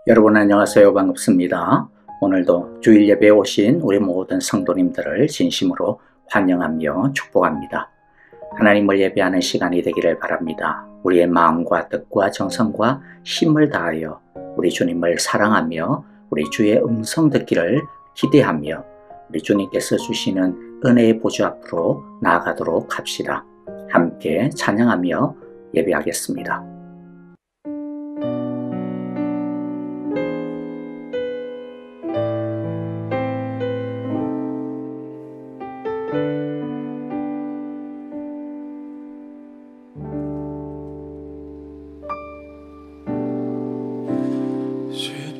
여러분 안녕하세요. 반갑습니다. 오늘도 주일 예배에 오신 우리 모든 성도님들을 진심으로 환영하며 축복합니다. 하나님을 예배하는 시간이 되기를 바랍니다. 우리의 마음과 뜻과 정성과 힘을 다하여 우리 주님을 사랑하며 우리 주의 음성 듣기를 기대하며 우리 주님께서 주시는 은혜의 보좌 앞으로 나아가도록 합시다. 함께 찬양하며 예배하겠습니다.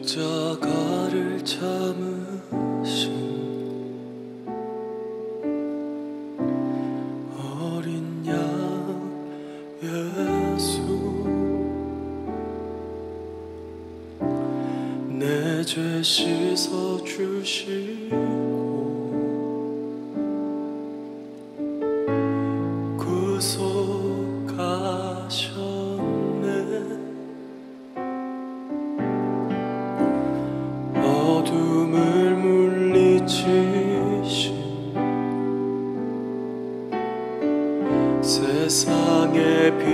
십자가를 참으신 어린 양 예수, 내 죄 씻어 주시고 구속하셨네. 어둠을 물리치신 세상의 빛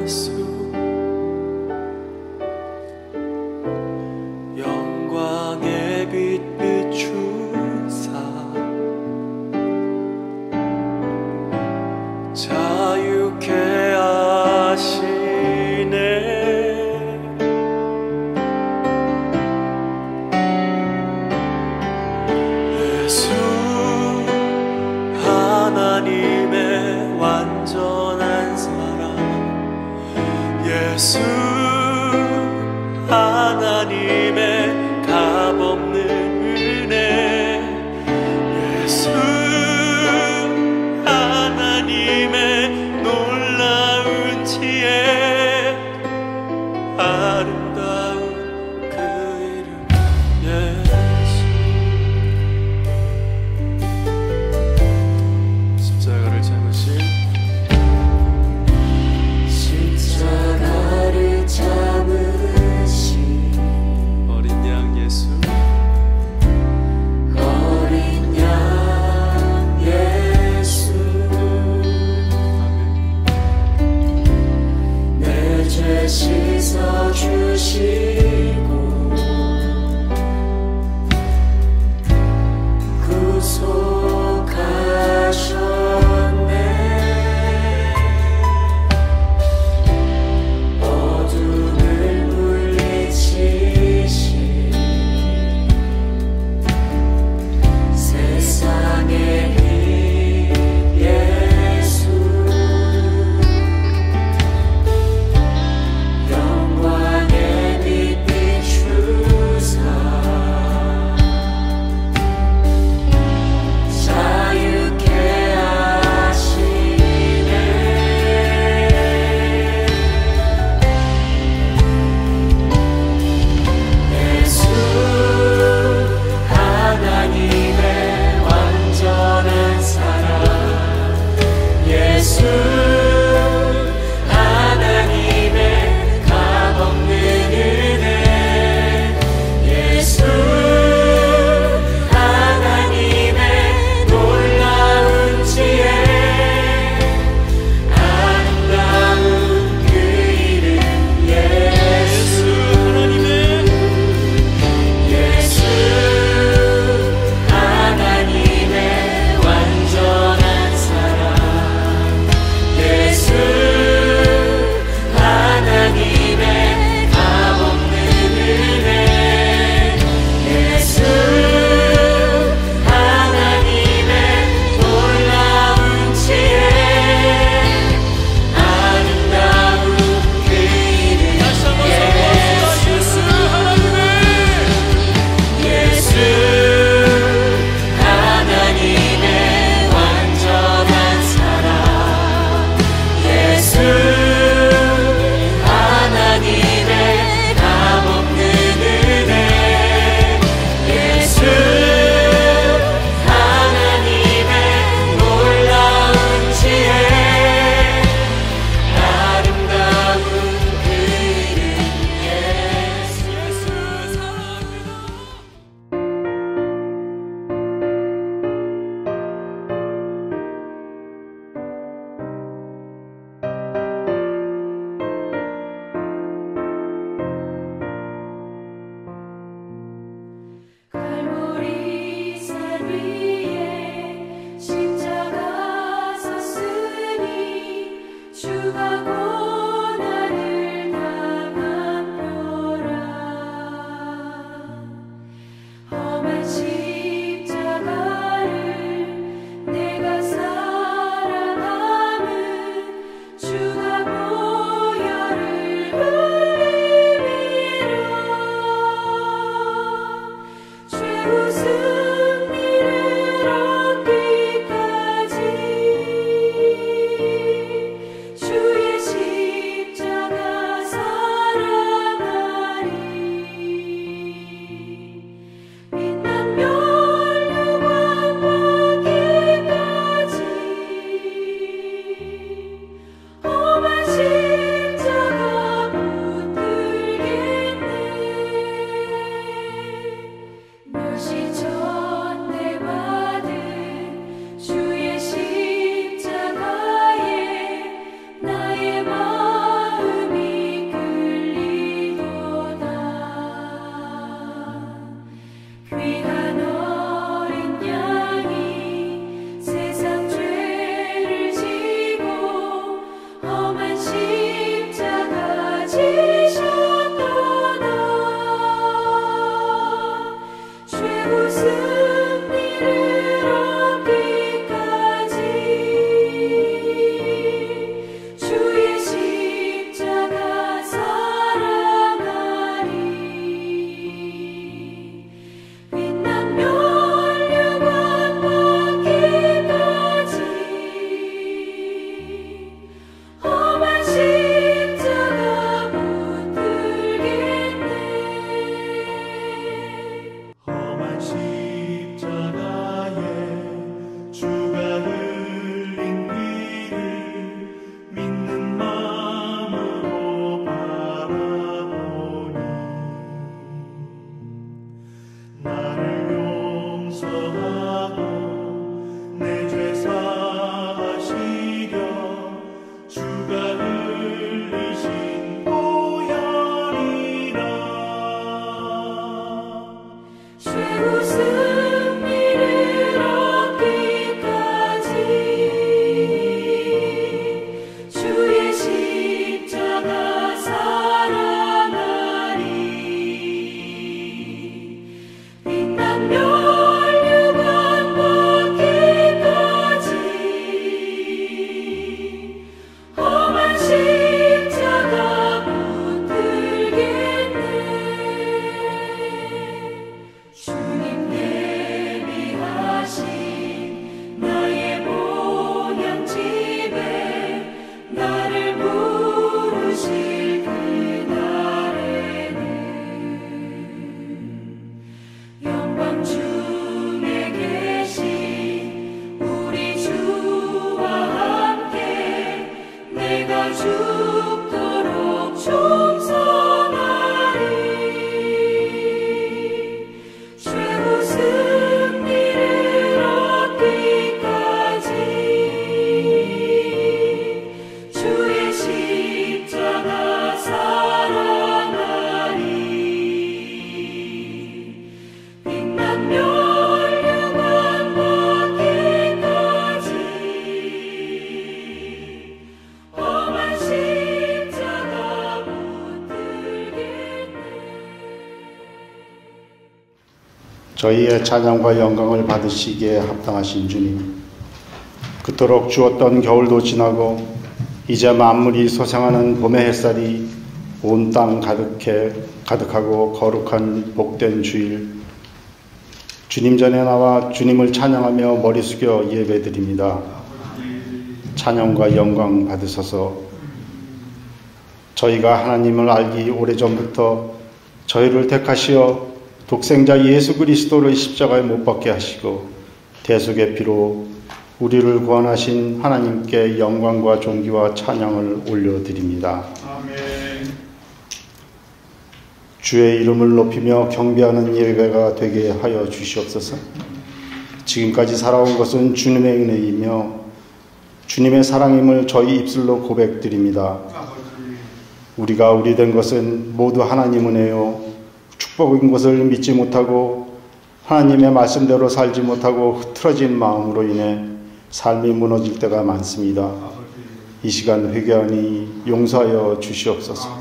예수, 영광의 빛 비추사 자유케 하시네. 예수 하나님의 완전한 사랑, 예수 하나님의 값없는 은혜, 예수 하나님의 놀라운 지혜, 아름다운 그 이름 예수. 십자가를 참으신 어린 양 예수, 내 죄 씻어 주시고 구속하셨네. 어둠을 물리치신 세상의 빛 예수, 영광의 빛 주가 고난을 당한 표라. 험한 십자가를 내가 살아남은 주가 보혈을 흘리리라. 최후 승리를 얻기까지 주의 십자가 사랑하리. 빛난 멸류관 받기까지 험한 십자가 붙들겠네. 멸시 전대받은 주의 십자가에 나의 마음이 끌리도다. 귀한 어린 양이 세상 죄를 지고 험한 십자가 지셨도다. 최후 승리를 얻기까지 주의 십자가 사랑하리. 빛난 멸류관 받기까지 험한 십자가 붙들겠네. 험한 십자가에 주가 흘린 피를 믿는 마음으로 바라보니 나를 용서하고 내 죄 사하시려 주가 흘리신 보혈이라. 최후 승리를 얻기까지 주의 십자가 사랑하리. 빛난 멸류관 받기까지 험한 십자가 붙들겠네. 주님 예비하신 나의 본향집에 나를 부르실 그날에는 영광 중에 계신 우리 주와 함께 내가 죽도록 충성하리. 최후 승리를 얻기까지 주의 십자가 사랑하리. 빛난 멸류관 받기까지 험한 십자가 붙들겠네. 저희의 찬양과 영광을 받으시기에 합당하신 주님, 그토록 주었던 겨울도 지나고 이제 만물이 소생하는 봄의 햇살이 온 땅 가득하고 거룩한 복된 주일, 주님 전에 나와 주님을 찬양하며 머리 숙여 예배드립니다. 찬양과 영광 받으소서. 저희가 하나님을 알기 오래전부터 저희를 택하시어 독생자 예수 그리스도를 십자가에 못 박게 하시고 대속의 피로 우리를 구원하신 하나님께 영광과 존귀와 찬양을 올려드립니다. 주의 이름을 높이며 경배하는 예배가 되게 하여 주시옵소서. 지금까지 살아온 것은 주님의 은혜이며 주님의 사랑임을 저희 입술로 고백드립니다. 우리가 우리 된 것은 모두 하나님 은혜요 축복인 것을 믿지 못하고 하나님의 말씀대로 살지 못하고 흐트러진 마음으로 인해 삶이 무너질 때가 많습니다. 이 시간 회개하니 용서하여 주시옵소서.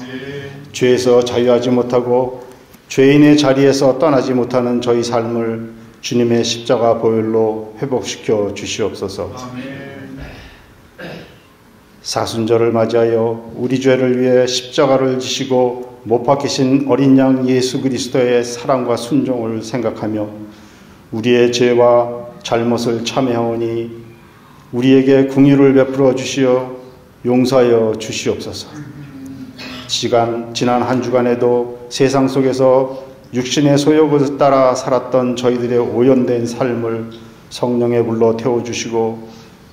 죄에서 자유하지 못하고 죄인의 자리에서 떠나지 못하는 저희 삶을 주님의 십자가 보혈로 회복시켜 주시옵소서. 사순절을 맞이하여 우리 죄를 위해 십자가를 지시고 못 박히신 어린 양 예수 그리스도의 사랑과 순종을 생각하며 우리의 죄와 잘못을 참회하오니 우리에게 긍휼을 베풀어 주시어 용서하여 주시옵소서. 지난 한 주간에도 세상 속에서 육신의 소욕을 따라 살았던 저희들의 오염된 삶을 성령의 불로 태워주시고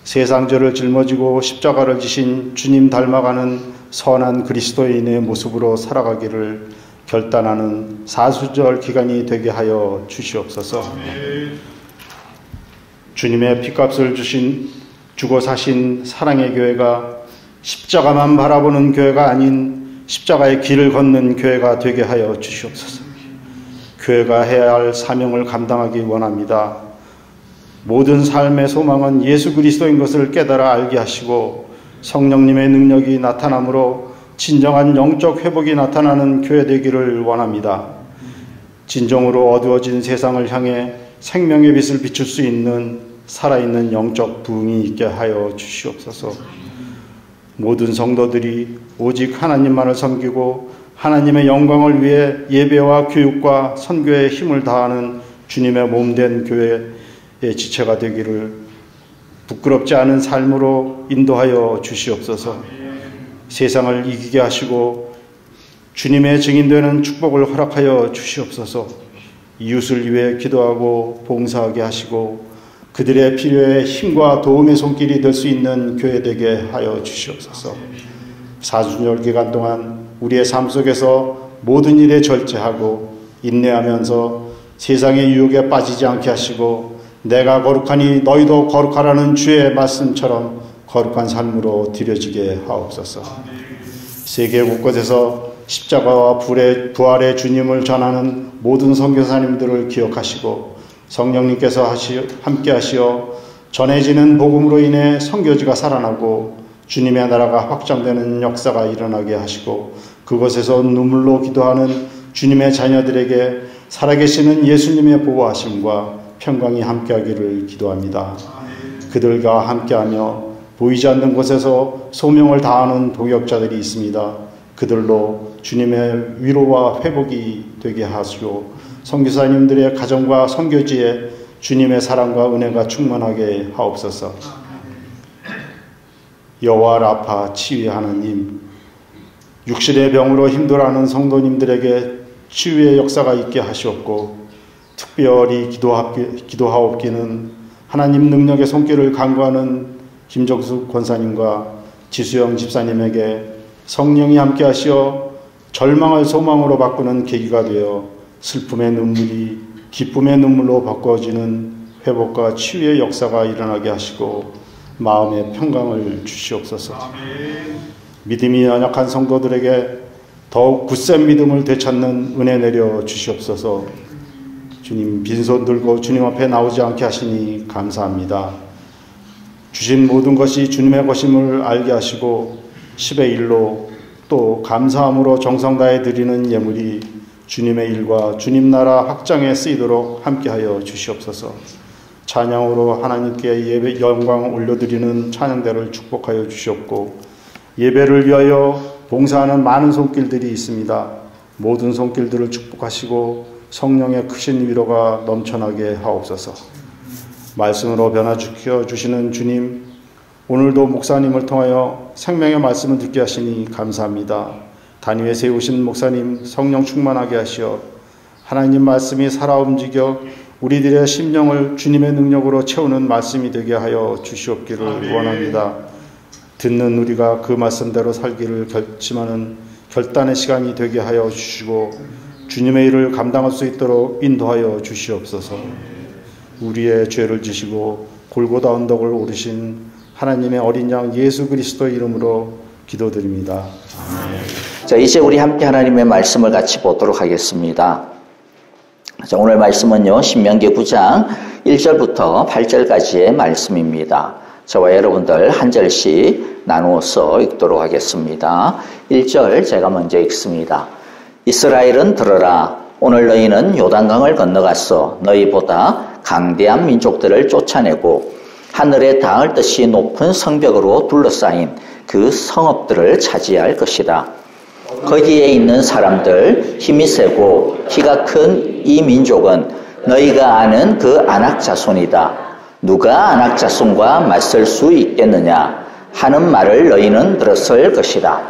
세상 죄를 짊어지고 십자가를 지신 주님 닮아가는 선한 그리스도인의 모습으로 살아가기를 결단하는 사순절 기간이 되게 하여 주시옵소서. 주님의 피값을 주고 사신 사랑의 교회가 십자가만 바라보는 교회가 아닌 십자가의 길을 걷는 교회가 되게 하여 주시옵소서. 교회가 해야 할 사명을 감당하기 원합니다. 모든 삶의 소망은 예수 그리스도인 것을 깨달아 알게 하시고 성령님의 능력이 나타나므로 진정한 영적 회복이 나타나는 교회 되기를 원합니다. 진정으로 어두워진 세상을 향해 생명의 빛을 비출 수 있는 살아있는 영적 부흥이 있게 하여 주시옵소서. 모든 성도들이 오직 하나님만을 섬기고 하나님의 영광을 위해 예배와 교육과 선교에 힘을 다하는 주님의 몸된 교회의 지체가 되기를 부끄럽지 않은 삶으로 인도하여 주시옵소서. 세상을 이기게 하시고 주님의 증인되는 축복을 허락하여 주시옵소서. 이웃을 위해 기도하고 봉사하게 하시고 그들의 필요에 힘과 도움의 손길이 될 수 있는 교회 되게 하여 주시옵소서. 사순절 기간 동안 우리의 삶 속에서 모든 일에 절제하고 인내하면서 세상의 유혹에 빠지지 않게 하시고 내가 거룩하니 너희도 거룩하라는 주의 말씀처럼 거룩한 삶으로 드려지게 하옵소서. 세계 곳곳에서 십자가와 부활의 주님을 전하는 모든 선교사님들을 기억하시고 성령님께서 함께 하시어 전해지는 복음으로 인해 선교지가 살아나고 주님의 나라가 확장되는 역사가 일어나게 하시고 그곳에서 눈물로 기도하는 주님의 자녀들에게 살아계시는 예수님의 보호하심과 평강이 함께하기를 기도합니다. 그들과 함께하며 보이지 않는 곳에서 소명을 다하는 동역자들이 있습니다. 그들로 주님의 위로와 회복이 되게 하시고 선교사님들의 가정과 선교지에 주님의 사랑과 은혜가 충만하게 하옵소서. 여호와 라파 치유의 하나님, 육신의 병으로 힘들어하는 성도님들에게 치유의 역사가 있게 하시옵고 특별히 기도하옵기는 하나님 능력의 손길을 간구하는 김정숙 권사님과 지수영 집사님에게 성령이 함께 하시어 절망을 소망으로 바꾸는 계기가 되어 슬픔의 눈물이 기쁨의 눈물로 바꿔지는 회복과 치유의 역사가 일어나게 하시고 마음의 평강을 주시옵소서. 믿음이 연약한 성도들에게 더욱 굳센 믿음을 되찾는 은혜 내려 주시옵소서. 주님 빈손 들고 주님 앞에 나오지 않게 하시니 감사합니다. 주신 모든 것이 주님의 것임을 알게 하시고 10의 1로 또 감사함으로 정성 다해 드리는 예물이 주님의 일과 주님 나라 확장에 쓰이도록 함께하여 주시옵소서. 찬양으로 하나님께 예배 영광 올려드리는 찬양대를 축복하여 주시옵고 예배를 위하여 봉사하는 많은 손길들이 있습니다. 모든 손길들을 축복하시고 성령의 크신 위로가 넘쳐나게 하옵소서. 말씀으로 변화시켜 주시는 주님, 오늘도 목사님을 통하여 생명의 말씀을 듣게 하시니 감사합니다. 단위에 세우신 목사님 성령 충만하게 하시어 하나님 말씀이 살아 움직여 우리들의 심령을 주님의 능력으로 채우는 말씀이 되게 하여 주시옵기를 원합니다. 듣는 우리가 그 말씀대로 살기를 결심하는 결단의 시간이 되게 하여 주시고 주님의 일을 감당할 수 있도록 인도하여 주시옵소서. 우리의 죄를 지시고 골고다 언덕을 오르신 하나님의 어린 양 예수 그리스도의 이름으로 기도드립니다. 자, 이제 우리 함께 하나님의 말씀을 같이 보도록 하겠습니다. 자, 오늘 말씀은요, 신명기 9장 1절부터 8절까지의 말씀입니다. 저와 여러분들 한 절씩 나누어서 읽도록 하겠습니다. 1절 제가 먼저 읽습니다. 이스라엘은 들어라. 오늘 너희는 요단강을 건너가서 너희보다 강대한 민족들을 쫓아내고 하늘에 닿을 듯이 높은 성벽으로 둘러싸인 그 성읍들을 차지할 것이다. 거기에 있는 사람들, 힘이 세고 키가 큰 이 민족은 너희가 아는 그 아낙 자손이다. 누가 아낙 자손과 맞설 수 있겠느냐 하는 말을 너희는 들었을 것이다.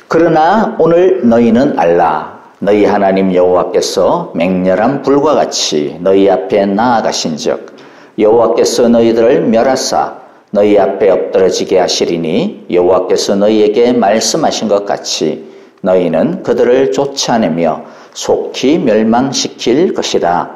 그러나 오늘 너희는 알라. 너희 하나님 여호와께서 맹렬한 불과 같이 너희 앞에 나아가신즉 여호와께서 너희들을 멸하사 너희 앞에 엎드러지게 하시리니 여호와께서 너희에게 말씀하신 것 같이 너희는 그들을 쫓아내며 속히 멸망시킬 것이다.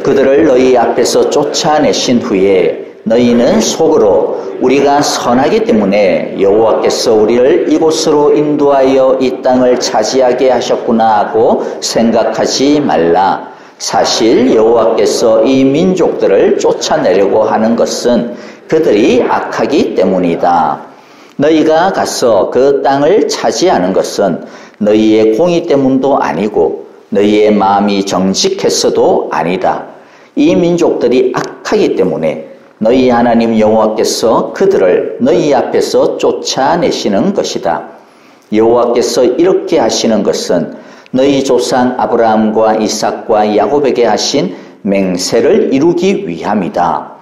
그들을 너희 앞에서 쫓아내신 후에 너희는 속으로 우리가 선하기 때문에 여호와께서 우리를 이곳으로 인도하여 이 땅을 차지하게 하셨구나 하고 생각하지 말라. 사실 여호와께서 이 민족들을 쫓아내려고 하는 것은 그들이 악하기 때문이다. 너희가 가서 그 땅을 차지하는 것은 너희의 공의 때문도 아니고 너희의 마음이 정직했어도 아니다. 이 민족들이 악하기 때문에 너희 하나님 여호와께서 그들을 너희 앞에서 쫓아내시는 것이다. 여호와께서 이렇게 하시는 것은 너희 조상 아브라함과 이삭과 야곱에게 하신 맹세를 이루기 위함이다.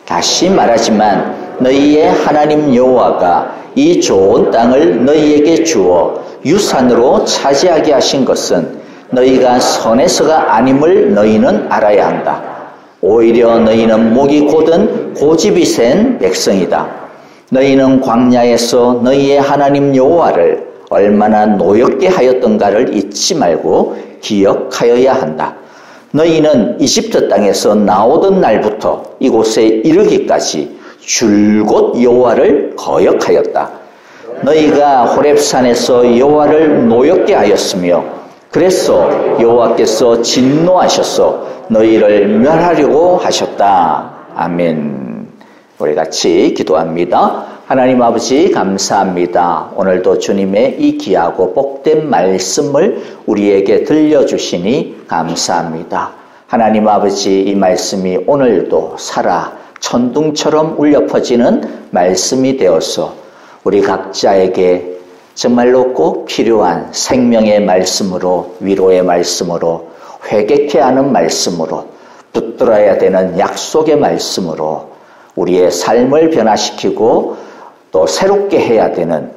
다시 말하지만 너희의 하나님 여호와가 이 좋은 땅을 너희에게 주어 유산으로 차지하게 하신 것은 너희가 선에서가 아님을 너희는 알아야 한다. 오히려 너희는 목이 곧은 고집이 센 백성이다. 너희는 광야에서 너희의 하나님 여호와를 얼마나 노엽게 하였던가를 잊지 말고 기억하여야 한다. 너희는 이집트 땅에서 나오던 날부터 이곳에 이르기까지 줄곧 여호와를 거역하였다. 너희가 호렙산에서 여호와를 노엽게 하였으며 그래서 여호와께서 진노하셔서 너희를 멸하려고 하셨다. 아멘. 우리 같이 기도합니다. 하나님 아버지 감사합니다. 오늘도 주님의 이 귀하고 복된 말씀을 우리에게 들려주시니 감사합니다. 하나님 아버지 이 말씀이 오늘도 살아 천둥처럼 울려 퍼지는 말씀이 되어서 우리 각자에게 정말로 꼭 필요한 생명의 말씀으로 위로의 말씀으로 회개케 하는 말씀으로 붙들어야 되는 약속의 말씀으로 우리의 삶을 변화시키고 또 새롭게 해야 되는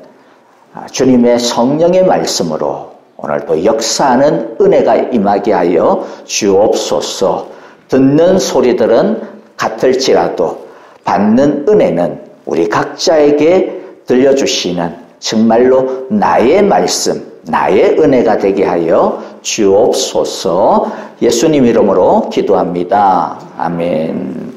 주님의 성령의 말씀으로 오늘도 역사하는 은혜가 임하게 하여 주옵소서. 듣는 소리들은 같을지라도 받는 은혜는 우리 각자에게 들려주시는 정말로 나의 말씀, 나의 은혜가 되게 하여 주옵소서. 예수님 이름으로 기도합니다. 아멘.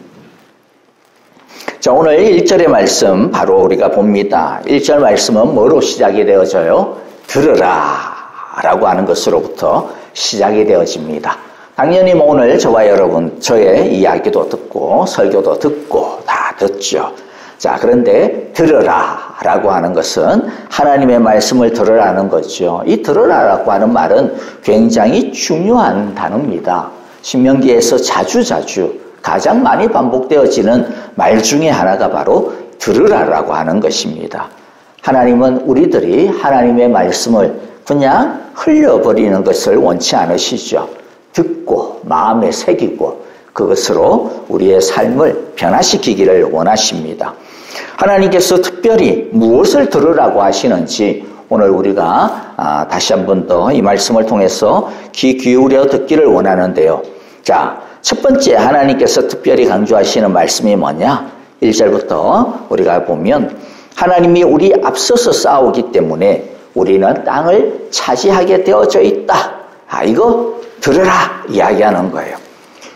자, 오늘 1절의 말씀 바로 우리가 봅니다. 1절 말씀은 뭐로 시작이 되어져요? 들으라 라고 하는 것으로부터 시작이 되어집니다. 당연히 오늘 저와 여러분 저의 이야기도 듣고 설교도 듣고 다 듣죠. 자, 그런데 들으라 라고 하는 것은 하나님의 말씀을 들으라는 거죠. 이 들으라라고 하는 말은 굉장히 중요한 단어입니다. 신명기에서 자주자주 가장 많이 반복되어지는 말 중에 하나가 바로 들으라라고 하는 것입니다. 하나님은 우리들이 하나님의 말씀을 그냥 흘려버리는 것을 원치 않으시죠. 듣고 마음에 새기고 그것으로 우리의 삶을 변화시키기를 원하십니다. 하나님께서 특별히 무엇을 들으라고 하시는지 오늘 우리가 다시 한 번 더 이 말씀을 통해서 귀 기울여 듣기를 원하는데요. 자, 첫 번째 하나님께서 특별히 강조하시는 말씀이 뭐냐? 1절부터 우리가 보면 하나님이 우리 앞서서 싸우기 때문에 우리는 땅을 차지하게 되어져 있다. 이거 들으라 이야기하는 거예요.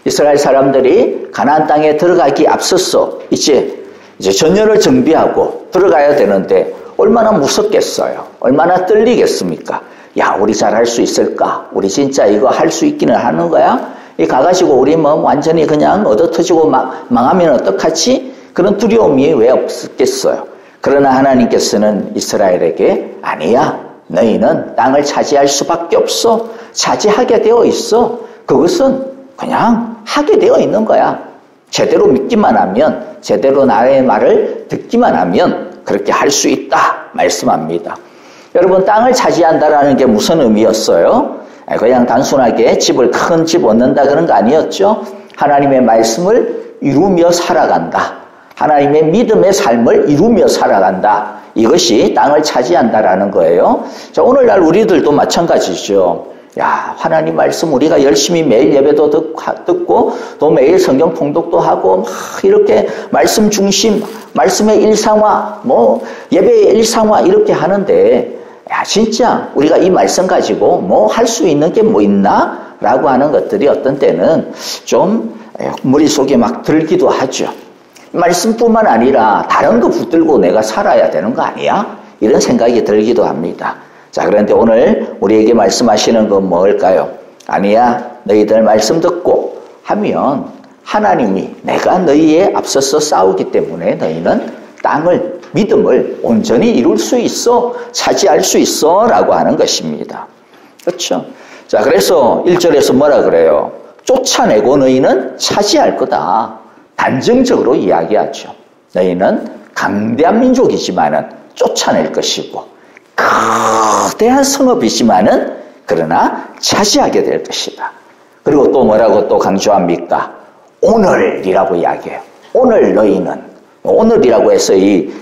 이스라엘 사람들이 가나안 땅에 들어가기 앞서서 이제 전열을 정비하고 들어가야 되는데 얼마나 무섭겠어요. 얼마나 떨리겠습니까? 야, 우리 잘할 수 있을까? 우리 진짜 이거 할 수 있기는 하는 거야? 이 가가지고 우리 뭐 완전히 그냥 얻어터지고 망하면 어떡하지? 그런 두려움이 왜 없겠어요? 그러나 하나님께서는 이스라엘에게 아니야. 너희는 땅을 차지할 수밖에 없어. 차지하게 되어 있어. 그것은 그냥 하게 되어 있는 거야. 제대로 믿기만 하면, 제대로 나의 말을 듣기만 하면 그렇게 할 수 있다 말씀합니다. 여러분, 땅을 차지한다라는 게 무슨 의미였어요? 그냥 단순하게 큰 집 얻는다 그런 거 아니었죠? 하나님의 말씀을 이루며 살아간다. 하나님의 믿음의 삶을 이루며 살아간다. 이것이 땅을 차지한다라는 거예요. 자, 오늘날 우리들도 마찬가지죠. 야, 하나님 말씀 우리가 열심히 매일 예배도 듣고 또 매일 성경 통독도 하고 막 이렇게 말씀 중심, 말씀의 일상화, 뭐 예배의 일상화 이렇게 하는데, 야, 진짜 우리가 이 말씀 가지고 뭐 할 수 있는 게 뭐 있나? 라고 하는 것들이 어떤 때는 좀 머릿속에 막 들기도 하죠. 말씀뿐만 아니라 다른 거 붙들고 내가 살아야 되는 거 아니야? 이런 생각이 들기도 합니다. 자, 그런데 오늘 우리에게 말씀하시는 건 뭘까요? 아니야, 너희들 말씀 듣고 하면 하나님이 내가 너희에 앞서서 싸우기 때문에 너희는 땅을, 믿음을 온전히 이룰 수 있어, 차지할 수 있어 라고 하는 것입니다. 그렇죠? 자, 그래서 1절에서 뭐라 그래요? 쫓아내고 너희는 차지할 거다. 단정적으로 이야기하죠. 너희는 강대한 민족이지만은 쫓아낼 것이고, 거대한 성읍이지만은 그러나 차지하게 될 것이다. 그리고 또 뭐라고 또 강조합니까? 오늘이라고 이야기해요. 오늘 너희는, 오늘이라고 해서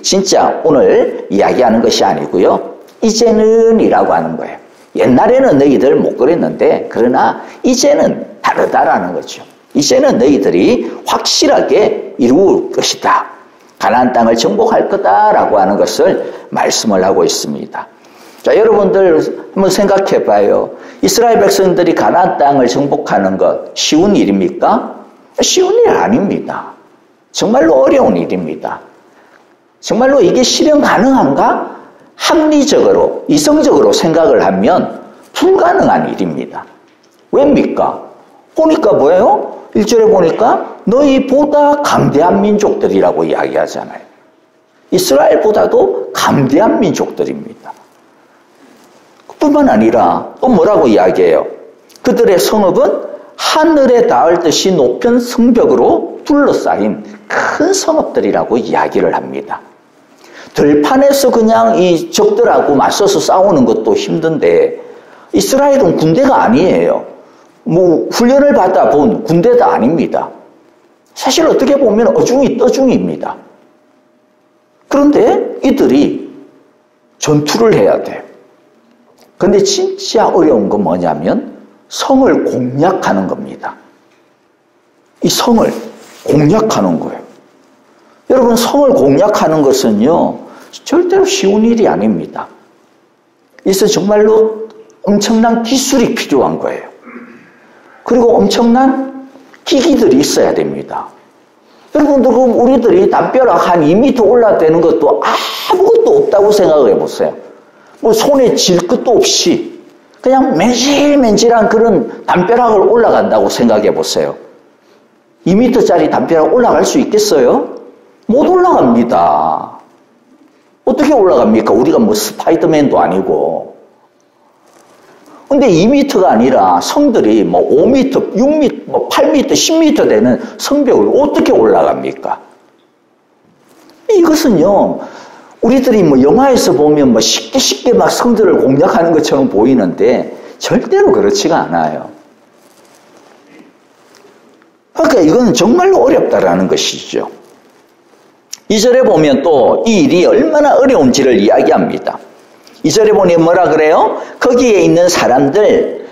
진짜 오늘 이야기하는 것이 아니고요. 이제는 이라고 하는 거예요. 옛날에는 너희들 못 그랬는데 그러나 이제는 다르다라는 거죠. 이제는 너희들이 확실하게 이룰 것이다. 가나안 땅을 정복할 거다라고 하는 것을 말씀을 하고 있습니다. 자, 여러분들 한번 생각해 봐요. 이스라엘 백성들이 가나안 땅을 정복하는 것 쉬운 일입니까? 쉬운 일 아닙니다. 정말로 어려운 일입니다. 정말로 이게 실현 가능한가? 합리적으로, 이성적으로 생각을 하면 불가능한 일입니다. 왜입니까? 보니까 뭐예요? 1절에 보니까 너희보다 강대한 민족들이라고 이야기하잖아요. 이스라엘보다도 강대한 민족들입니다. 뿐만 아니라 또 뭐라고 이야기해요? 그들의 성읍은 하늘에 닿을 듯이 높은 성벽으로 둘러싸인 큰 성읍들이라고 이야기를 합니다. 들판에서 그냥 이 적들하고 맞서서 싸우는 것도 힘든데 이스라엘은 군대가 아니에요. 뭐 훈련을 받아본 군대도 아닙니다. 사실 어떻게 보면 어중이 떠중입니다. 그런데 이들이 전투를 해야 돼요. 근데 진짜 어려운 건 뭐냐면 성을 공략하는 겁니다. 이 성을 공략하는 거예요. 여러분, 성을 공략하는 것은요, 절대로 쉬운 일이 아닙니다. 그래서 정말로 엄청난 기술이 필요한 거예요. 그리고 엄청난 기기들이 있어야 됩니다. 여러분들, 우리들이 담벼락 한 2m 올라대는 것도 아무것도 없다고 생각해 보세요. 뭐 손에 질 것도 없이 그냥 맨질맨질한 그런 담벼락을 올라간다고 생각해 보세요. 2m짜리 담벼락 올라갈 수 있겠어요? 못 올라갑니다. 어떻게 올라갑니까? 우리가 뭐 스파이더맨도 아니고. 근데 2m가 아니라 성들이 뭐 5m, 6m, 뭐 8m, 10m 되는 성벽을 어떻게 올라갑니까? 이것은요, 우리들이 뭐 영화에서 보면 뭐 쉽게 막 성들을 공략하는 것처럼 보이는데 절대로 그렇지가 않아요. 그러니까 이건 정말로 어렵다라는 것이죠. 2절에 보면 또 이 일이 얼마나 어려운지를 이야기합니다. 2절에 보니 뭐라 그래요? 거기에 있는 사람들,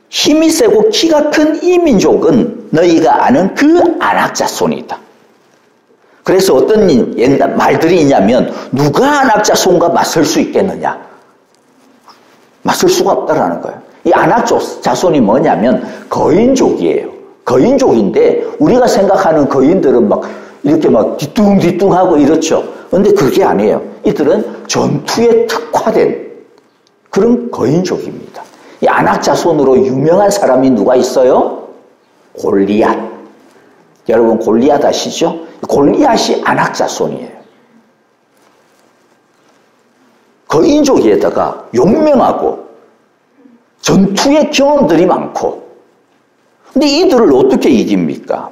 힘이 세고 키가 큰 이 민족은 너희가 아는 그 아낙 자손이다. 그래서 어떤 옛날 말들이 있냐면 누가 아낙 자손과 맞설 수 있겠느냐? 맞설 수가 없다라는 거예요. 이 아낙 자손이 뭐냐면 거인족이에요. 거인족인데 우리가 생각하는 거인들은 막 이렇게 막 뒤뚱뒤뚱하고 이렇죠. 그런데 그게 아니에요. 이들은 전투에 특화된 그런 거인족입니다. 이 아낙 자손으로 유명한 사람이 누가 있어요? 골리앗. 여러분 골리앗 아시죠? 골리앗이 안악자손이에요. 거인족에다가 용맹하고 전투의 경험들이 많고, 근데 이들을 어떻게 이깁니까?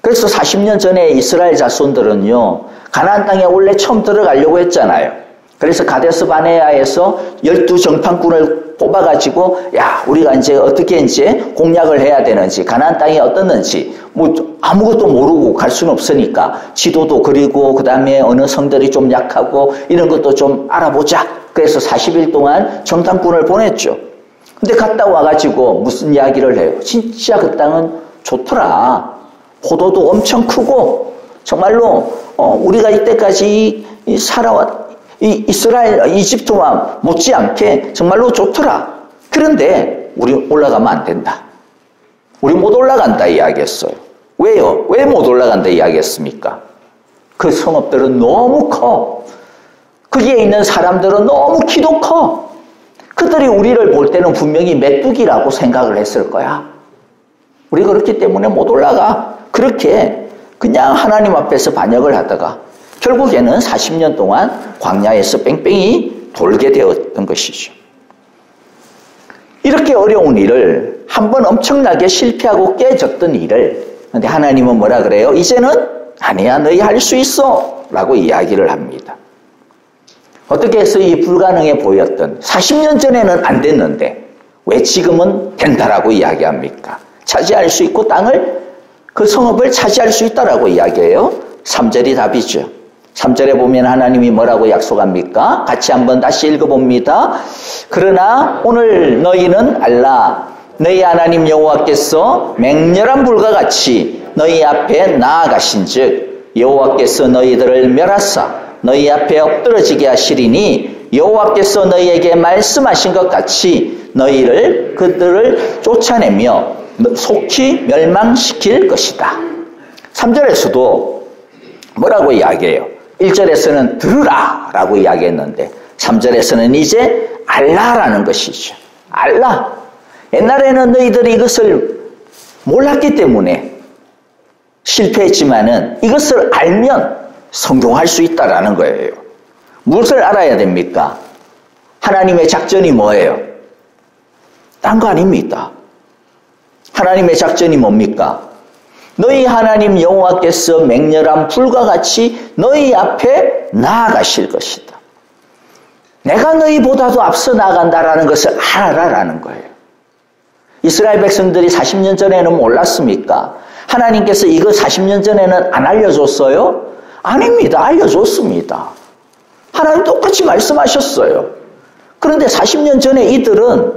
그래서 40년 전에 이스라엘 자손들은요, 가나안 땅에 원래 처음 들어가려고 했잖아요. 그래서 가데스 바네아에서 12정탐꾼을 뽑아가지고, 야, 우리가 이제 어떻게 이제 공략을 해야 되는지, 가나안 땅이 어떻는지, 뭐 아무것도 모르고 갈 수는 없으니까 지도도 그리고 그 다음에 어느 성들이 좀 약하고 이런 것도 좀 알아보자. 그래서 40일 동안 정탐꾼을 보냈죠. 근데 갔다 와가지고 무슨 이야기를 해요? 진짜 그 땅은 좋더라. 포도도 엄청 크고 정말로 우리가 이때까지 살아왔 이스라엘, 이집트와 못지않게 정말로 좋더라. 그런데 우리 올라가면 안 된다. 우리 못 올라간다 이야기했어요. 왜요? 왜 못 올라간다 이야기했습니까? 그 성읍들은 너무 커. 거기에 있는 사람들은 너무 키도 커. 그들이 우리를 볼 때는 분명히 메뚜기라고 생각을 했을 거야. 우리 그렇기 때문에 못 올라가. 그렇게 그냥 하나님 앞에서 반역을 하다가 결국에는 40년 동안 광야에서 뺑뺑이 돌게 되었던 것이죠. 이렇게 어려운 일을 한번 엄청나게 실패하고 깨졌던 일을, 근데 하나님은 뭐라 그래요? 이제는 아니야, 너희 할 수 있어 라고 이야기를 합니다. 어떻게 해서 이 불가능해 보였던 40년 전에는 안 됐는데 왜 지금은 된다라고 이야기합니까? 차지할 수 있고 땅을, 그 성읍을 차지할 수 있다라고 이야기해요. 3절이 답이죠. 3절에 보면 하나님이 뭐라고 약속합니까? 같이 한번 다시 읽어봅니다. 그러나 오늘 너희는 알라. 너희 하나님 여호와께서 맹렬한 불과 같이 너희 앞에 나아가신즉 여호와께서 너희들을 멸하사 너희 앞에 엎드러지게 하시리니 여호와께서 너희에게 말씀하신 것 같이 그들을 쫓아내며 속히 멸망시킬 것이다. 3절에서도 뭐라고 이야기해요? 1절에서는 들으라 라고 이야기했는데 3절에서는 이제 알라라는 것이죠. 알라. 옛날에는 너희들이 이것을 몰랐기 때문에 실패했지만은 이것을 알면 성공할 수 있다라는 거예요. 무엇을 알아야 됩니까? 하나님의 작전이 뭐예요? 딴 거 아닙니다. 하나님의 작전이 뭡니까? 너희 하나님 여호와께서 맹렬한 불과 같이 너희 앞에 나아가실 것이다. 내가 너희보다도 앞서 나간다라는 것을 알아라라는 거예요. 이스라엘 백성들이 40년 전에는 몰랐습니까? 하나님께서 이거 40년 전에는 안 알려줬어요? 아닙니다. 알려줬습니다. 하나님 똑같이 말씀하셨어요. 그런데 40년 전에 이들은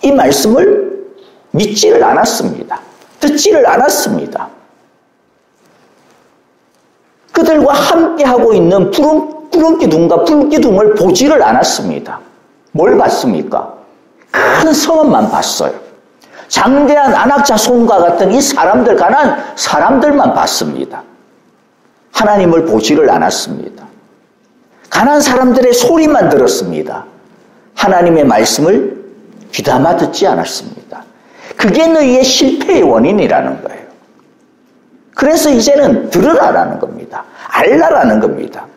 이 말씀을 믿지를 않았습니다. 듣지를 않았습니다. 그들과 함께하고 있는 푸른 기둥과 불기둥을 보지를 않았습니다. 뭘 봤습니까? 큰 성읍만 봤어요. 장대한 안악자손과 같은 이 사람들, 가난 사람들만 봤습니다. 하나님을 보지를 않았습니다. 가난 사람들의 소리만 들었습니다. 하나님의 말씀을 귀담아 듣지 않았습니다. 그게 너희의 실패의 원인이라는 거예요. 그래서 이제는 들으라라는 겁니다. 알라라는 겁니다.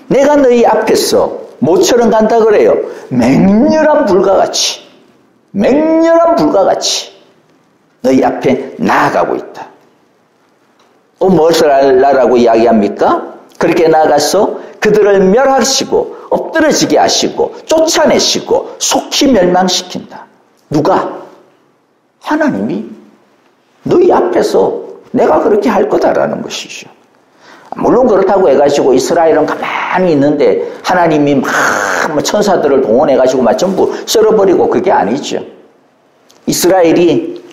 내가 너희 앞에서 뭐처럼 간다 그래요? 맹렬한 불과 같이, 맹렬한 불과 같이 너희 앞에 나아가고 있다. 또 무엇을 알라라고 이야기합니까? 그렇게 나아가서 그들을 멸하시고 엎드러지게 하시고 쫓아내시고 속히 멸망시킨다. 누가? 하나님이 너희 앞에서 내가 그렇게 할 거다라는 것이죠. 물론 그렇다고 해가지고 이스라엘은 가만히 있는데 하나님이 막 천사들을 동원해가지고 막 전부 썰어버리고 그게 아니죠. 이스라엘이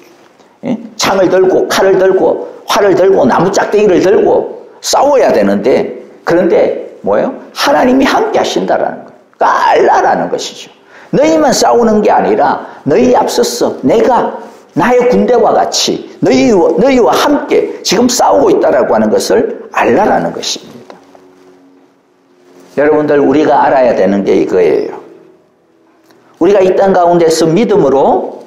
창을 들고 칼을 들고 활을 들고 나무 짝대기를 들고 싸워야 되는데, 그런데 뭐예요? 하나님이 함께 하신다라는 거예요. 그러니까 알라라는 것이죠. 너희만 싸우는 게 아니라 너희 앞서서 내가 나의 군대와 같이 너희와 함께 지금 싸우고 있다라고 하는 것을 알라라는 것입니다. 여러분들, 우리가 알아야 되는 게 이거예요. 우리가 이 땅 가운데서 믿음으로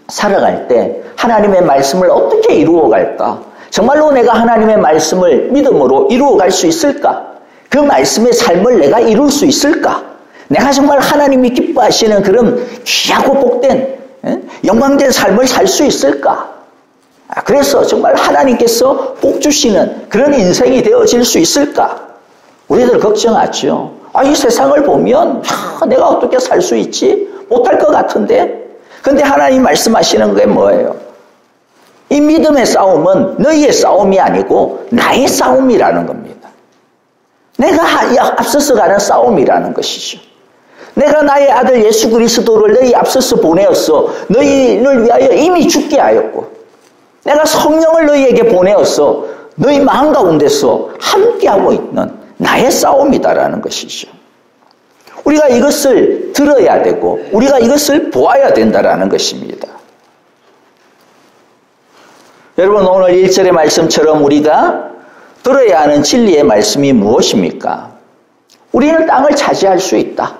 살아갈 때 하나님의 말씀을 어떻게 이루어갈까? 정말로 내가 하나님의 말씀을 믿음으로 이루어갈 수 있을까? 그 말씀의 삶을 내가 이룰 수 있을까? 내가 정말 하나님이 기뻐하시는 그런 귀하고 복된 영광된 삶을 살 수 있을까? 그래서 정말 하나님께서 복 주시는 그런 인생이 되어질 수 있을까? 우리들 걱정하죠. 이 세상을 보면 내가 어떻게 살 수 있지? 못할 것 같은데? 근데 하나님 말씀하시는 게 뭐예요? 이 믿음의 싸움은 너희의 싸움이 아니고 나의 싸움이라는 겁니다. 내가 앞서서 가는 싸움이라는 것이죠. 내가 나의 아들 예수 그리스도를 너희 앞서서 보내었어. 너희를 위하여 이미 죽게 하였고 내가 성령을 너희에게 보내었어. 너희 마음 가운데서 함께하고 있는 나의 싸움이다라는 것이죠. 우리가 이것을 들어야 되고 우리가 이것을 보아야 된다라는 것입니다. 여러분, 오늘 1절의 말씀처럼 우리가 들어야 하는 진리의 말씀이 무엇입니까? 우리는 땅을 차지할 수 있다.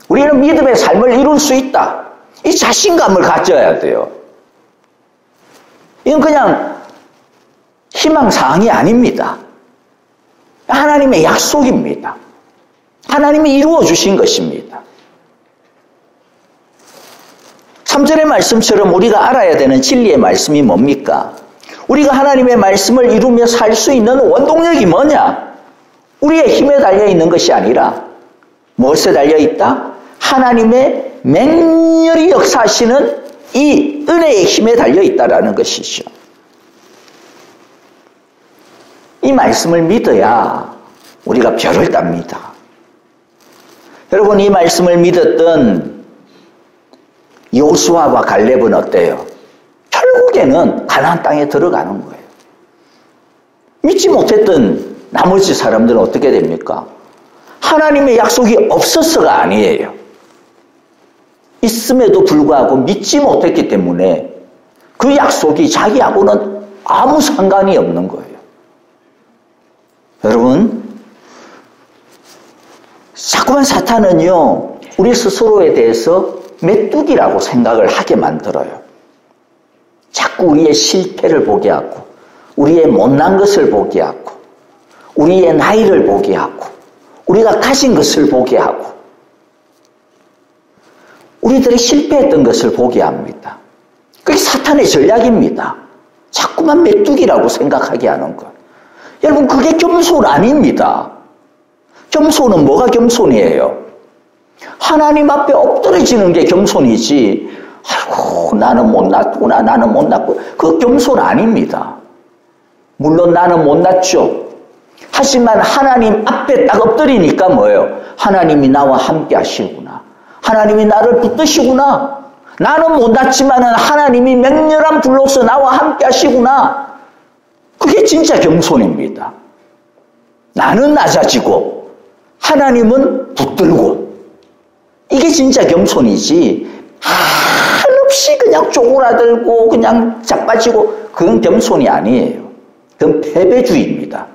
우리는 믿음의 삶을 이룰 수 있다. 이 자신감을 가져야 돼요. 이건 그냥 희망사항이 아닙니다. 하나님의 약속입니다. 하나님이 이루어 주신 것입니다. 3절의 말씀처럼 우리가 알아야 되는 진리의 말씀이 뭡니까? 우리가 하나님의 말씀을 이루며 살 수 있는 원동력이 뭐냐? 우리의 힘에 달려있는 것이 아니라 무엇에 달려있다? 하나님의 맹렬히 역사하시는 이 은혜의 힘에 달려있다라는 것이죠. 이 말씀을 믿어야 우리가 별을 땁니다. 여러분, 이 말씀을 믿었던 여호수아와 갈렙은 어때요? 결국에는 가나안 땅에 들어가는 거예요. 믿지 못했던 나머지 사람들은 어떻게 됩니까? 하나님의 약속이 없었어가 아니에요. 있음에도 불구하고 믿지 못했기 때문에 그 약속이 자기하고는 아무 상관이 없는 거예요. 여러분, 자꾸만 사탄은요, 우리 스스로에 대해서 메뚜기라고 생각을 하게 만들어요. 자꾸 우리의 실패를 보게 하고 우리의 못난 것을 보게 하고 우리의 나이를 보게 하고 우리가 가진 것을 보게 하고 우리들이 실패했던 것을 보게 합니다. 그게 사탄의 전략입니다. 자꾸만 메뚜기라고 생각하게 하는 것. 여러분, 그게 겸손 아닙니다. 겸손은 뭐가 겸손이에요? 하나님 앞에 엎드려지는 게 겸손이지, 아이고 나는 못났구나, 나는 못났구나, 그거 겸손 아닙니다. 물론 나는 못났죠. 하지만 하나님 앞에 딱 엎드리니까 뭐예요? 하나님이 나와 함께 하시구나, 하나님이 나를 붙드시구나, 나는 못났지만 하나님이 맹렬한 불로서 나와 함께 하시구나. 그게 진짜 겸손입니다. 나는 낮아지고 하나님은 붙들고, 이게 진짜 겸손이지, 한없이 그냥 쪼그라들고 그냥 자빠지고, 그건 겸손이 아니에요. 그건 패배주의입니다.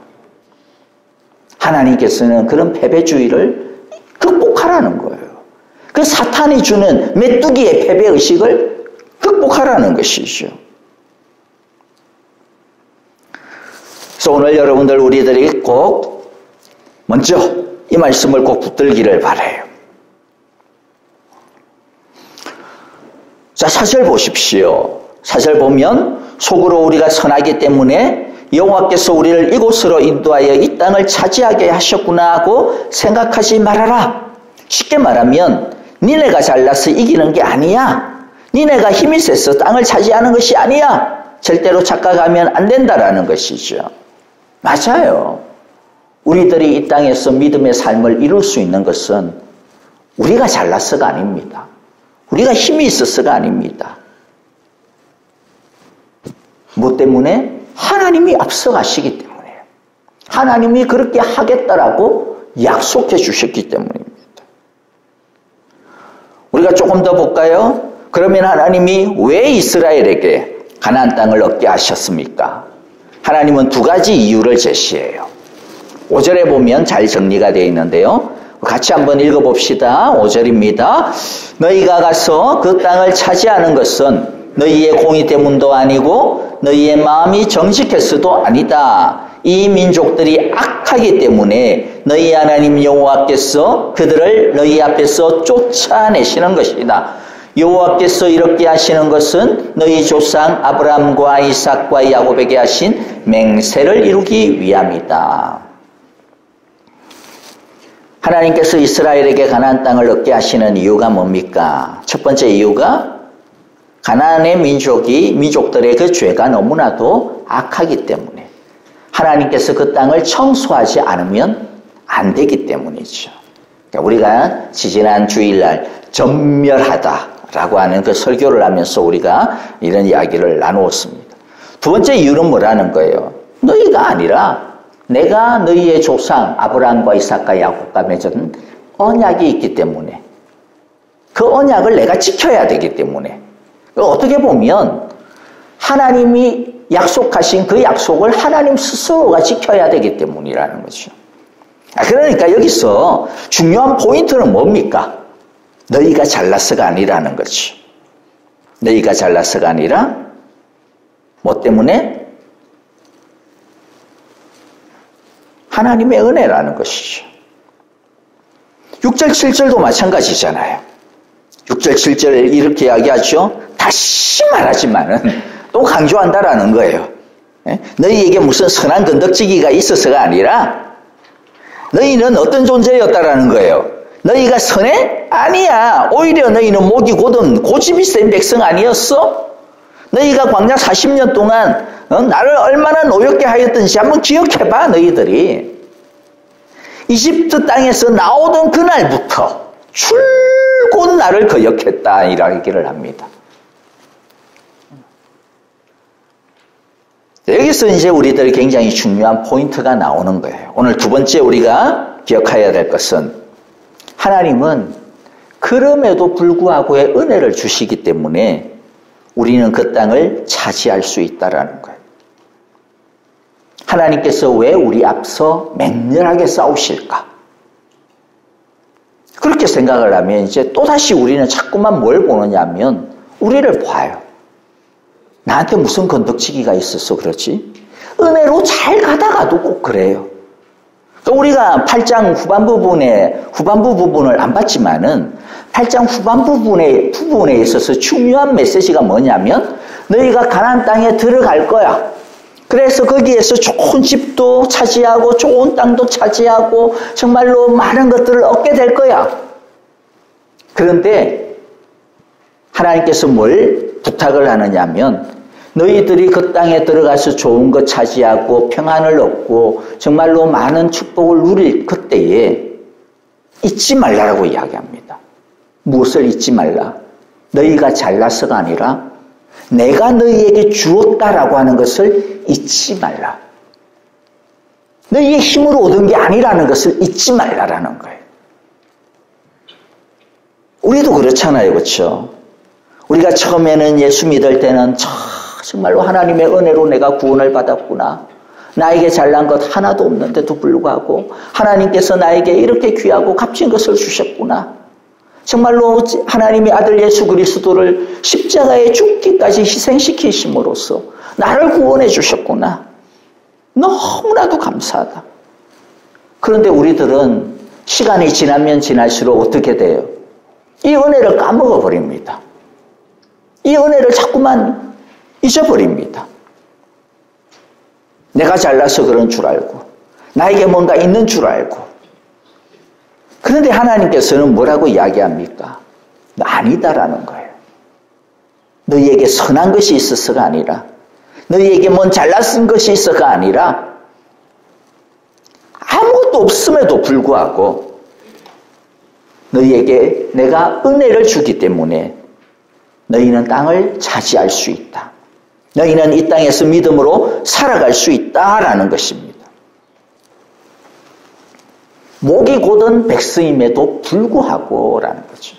하나님께서는 그런 패배주의를 극복하라는 거예요. 그 사탄이 주는 메뚜기의 패배의식을 극복하라는 것이죠. 그래서 오늘 여러분들, 우리들이 꼭 먼저 이 말씀을 꼭 붙들기를 바라요. 자, 4절 보십시오. 4절 보면, 속으로 우리가 선하기 때문에 여호와께서 우리를 이곳으로 인도하여 이 땅을 차지하게 하셨구나 하고 생각하지 말아라. 쉽게 말하면 니네가 잘나서 이기는 게 아니야. 니네가 힘이 세서 땅을 차지하는 것이 아니야. 절대로 착각하면 안 된다라는 것이죠. 맞아요. 우리들이 이 땅에서 믿음의 삶을 이룰 수 있는 것은 우리가 잘나서가 아닙니다. 우리가 힘이 있어서가 아닙니다. 뭐 때문에? 하나님이 앞서가시기 때문에요. 하나님이 그렇게 하겠다라고 약속해 주셨기 때문입니다. 우리가 조금 더 볼까요? 그러면 하나님이 왜 이스라엘에게 가나안 땅을 얻게 하셨습니까? 하나님은 두 가지 이유를 제시해요. 5절에 보면 잘 정리가 되어 있는데요. 같이 한번 읽어봅시다. 5절입니다. 너희가 가서 그 땅을 차지하는 것은 너희의 공의 때문도 아니고 너희의 마음이 정직해서도 아니다. 이 민족들이 악하기 때문에 너희 하나님 여호와께서 그들을 너희 앞에서 쫓아내시는 것이다. 여호와께서 이렇게 하시는 것은 너희 조상 아브라함과 이삭과 야곱에게 하신 맹세를 이루기 위함이다. 하나님께서 이스라엘에게 가나안 땅을 얻게 하시는 이유가 뭡니까? 첫 번째 이유가 가나안의 민족들의 그 죄가 너무나도 악하기 때문에 하나님께서 그 땅을 청소하지 않으면 안 되기 때문이죠. 그러니까 우리가 지지난 주일날 전멸하다라고 하는 그 설교를 하면서 우리가 이런 이야기를 나누었습니다. 두 번째 이유는 뭐라는 거예요? 너희가 아니라 내가 너희의 조상 아브라함과 이삭과 야곱과 맺은 언약이 있기 때문에 그 언약을 내가 지켜야 되기 때문에 어떻게 보면 하나님이 약속하신 그 약속을 하나님 스스로가 지켜야 되기 때문이라는 거죠. 그러니까 여기서 중요한 포인트는 뭡니까? 너희가 잘나서가 아니라는 거죠. 너희가 잘나서가 아니라 뭐 때문에? 하나님의 은혜라는 것이죠. 6절 7절도 마찬가지잖아요. 6절 7절 이렇게 이야기하죠. 다시 말하지만은 또 강조한다라는 거예요. 너희에게 무슨 선한 건덕지기가 있어서가 아니라 너희는 어떤 존재였다라는 거예요. 너희가 선해? 아니야. 오히려 너희는 목이 곧은 고집이 센 백성 아니었어? 너희가 광야 40년 동안 나를 얼마나 노엽게 하였던지 한번 기억해봐. 너희들이 이집트 땅에서 나오던 그날부터 줄곧 나를 거역했다 이라기를 합니다. 여기서 이제 우리들이 굉장히 중요한 포인트가 나오는 거예요. 오늘 두 번째 우리가 기억해야 될 것은 하나님은 그럼에도 불구하고의 은혜를 주시기 때문에 우리는 그 땅을 차지할 수 있다라는 거예요. 하나님께서 왜 우리 앞서 맹렬하게 싸우실까? 그렇게 생각을 하면 이제 또다시 우리는 자꾸만 뭘 보느냐 하면 우리를 봐요. 나한테 무슨 건덕지기가 있어서 그렇지? 은혜로 잘 가다가도 꼭 그래요. 그러니까 우리가 8장 후반부 부분을 안 봤지만은 8장 부분에 있어서 중요한 메시지가 뭐냐면 너희가 가나안 땅에 들어갈 거야. 그래서 거기에서 좋은 집도 차지하고 좋은 땅도 차지하고 정말로 많은 것들을 얻게 될 거야. 그런데 하나님께서 뭘 부탁을 하느냐면 너희들이 그 땅에 들어가서 좋은 것 차지하고 평안을 얻고 정말로 많은 축복을 누릴 그때에 잊지 말라라고 이야기합니다. 무엇을 잊지 말라? 너희가 잘나서가 아니라 내가 너희에게 주었다라고 하는 것을 잊지 말라. 너희의 힘으로 얻은 게 아니라는 것을 잊지 말라라는 거예요. 우리도 그렇잖아요. 그렇죠? 우리가 처음에는 예수 믿을 때는 정말로 하나님의 은혜로 내가 구원을 받았구나. 나에게 잘난 것 하나도 없는데도 불구하고 하나님께서 나에게 이렇게 귀하고 값진 것을 주셨구나. 정말로 하나님의 아들 예수 그리스도를 십자가에 죽기까지 희생시키심으로써 나를 구원해 주셨구나. 너무나도 감사하다. 그런데 우리들은 시간이 지나면 지날수록 어떻게 돼요? 이 은혜를 까먹어 버립니다. 이 은혜를 자꾸만 잊어버립니다. 내가 잘나서 그런 줄 알고 나에게 뭔가 있는 줄 알고. 그런데 하나님께서는 뭐라고 이야기합니까? 아니다라는 거예요. 너희에게 선한 것이 있어서가 아니라 너희에게 뭔 잘났은 것이 있어가 아니라 아무것도 없음에도 불구하고 너희에게 내가 은혜를 주기 때문에 너희는 땅을 차지할 수 있다. 너희는 이 땅에서 믿음으로 살아갈 수 있다라는 것입니다. 목이 곧은 백성임에도 불구하고 라는 거죠.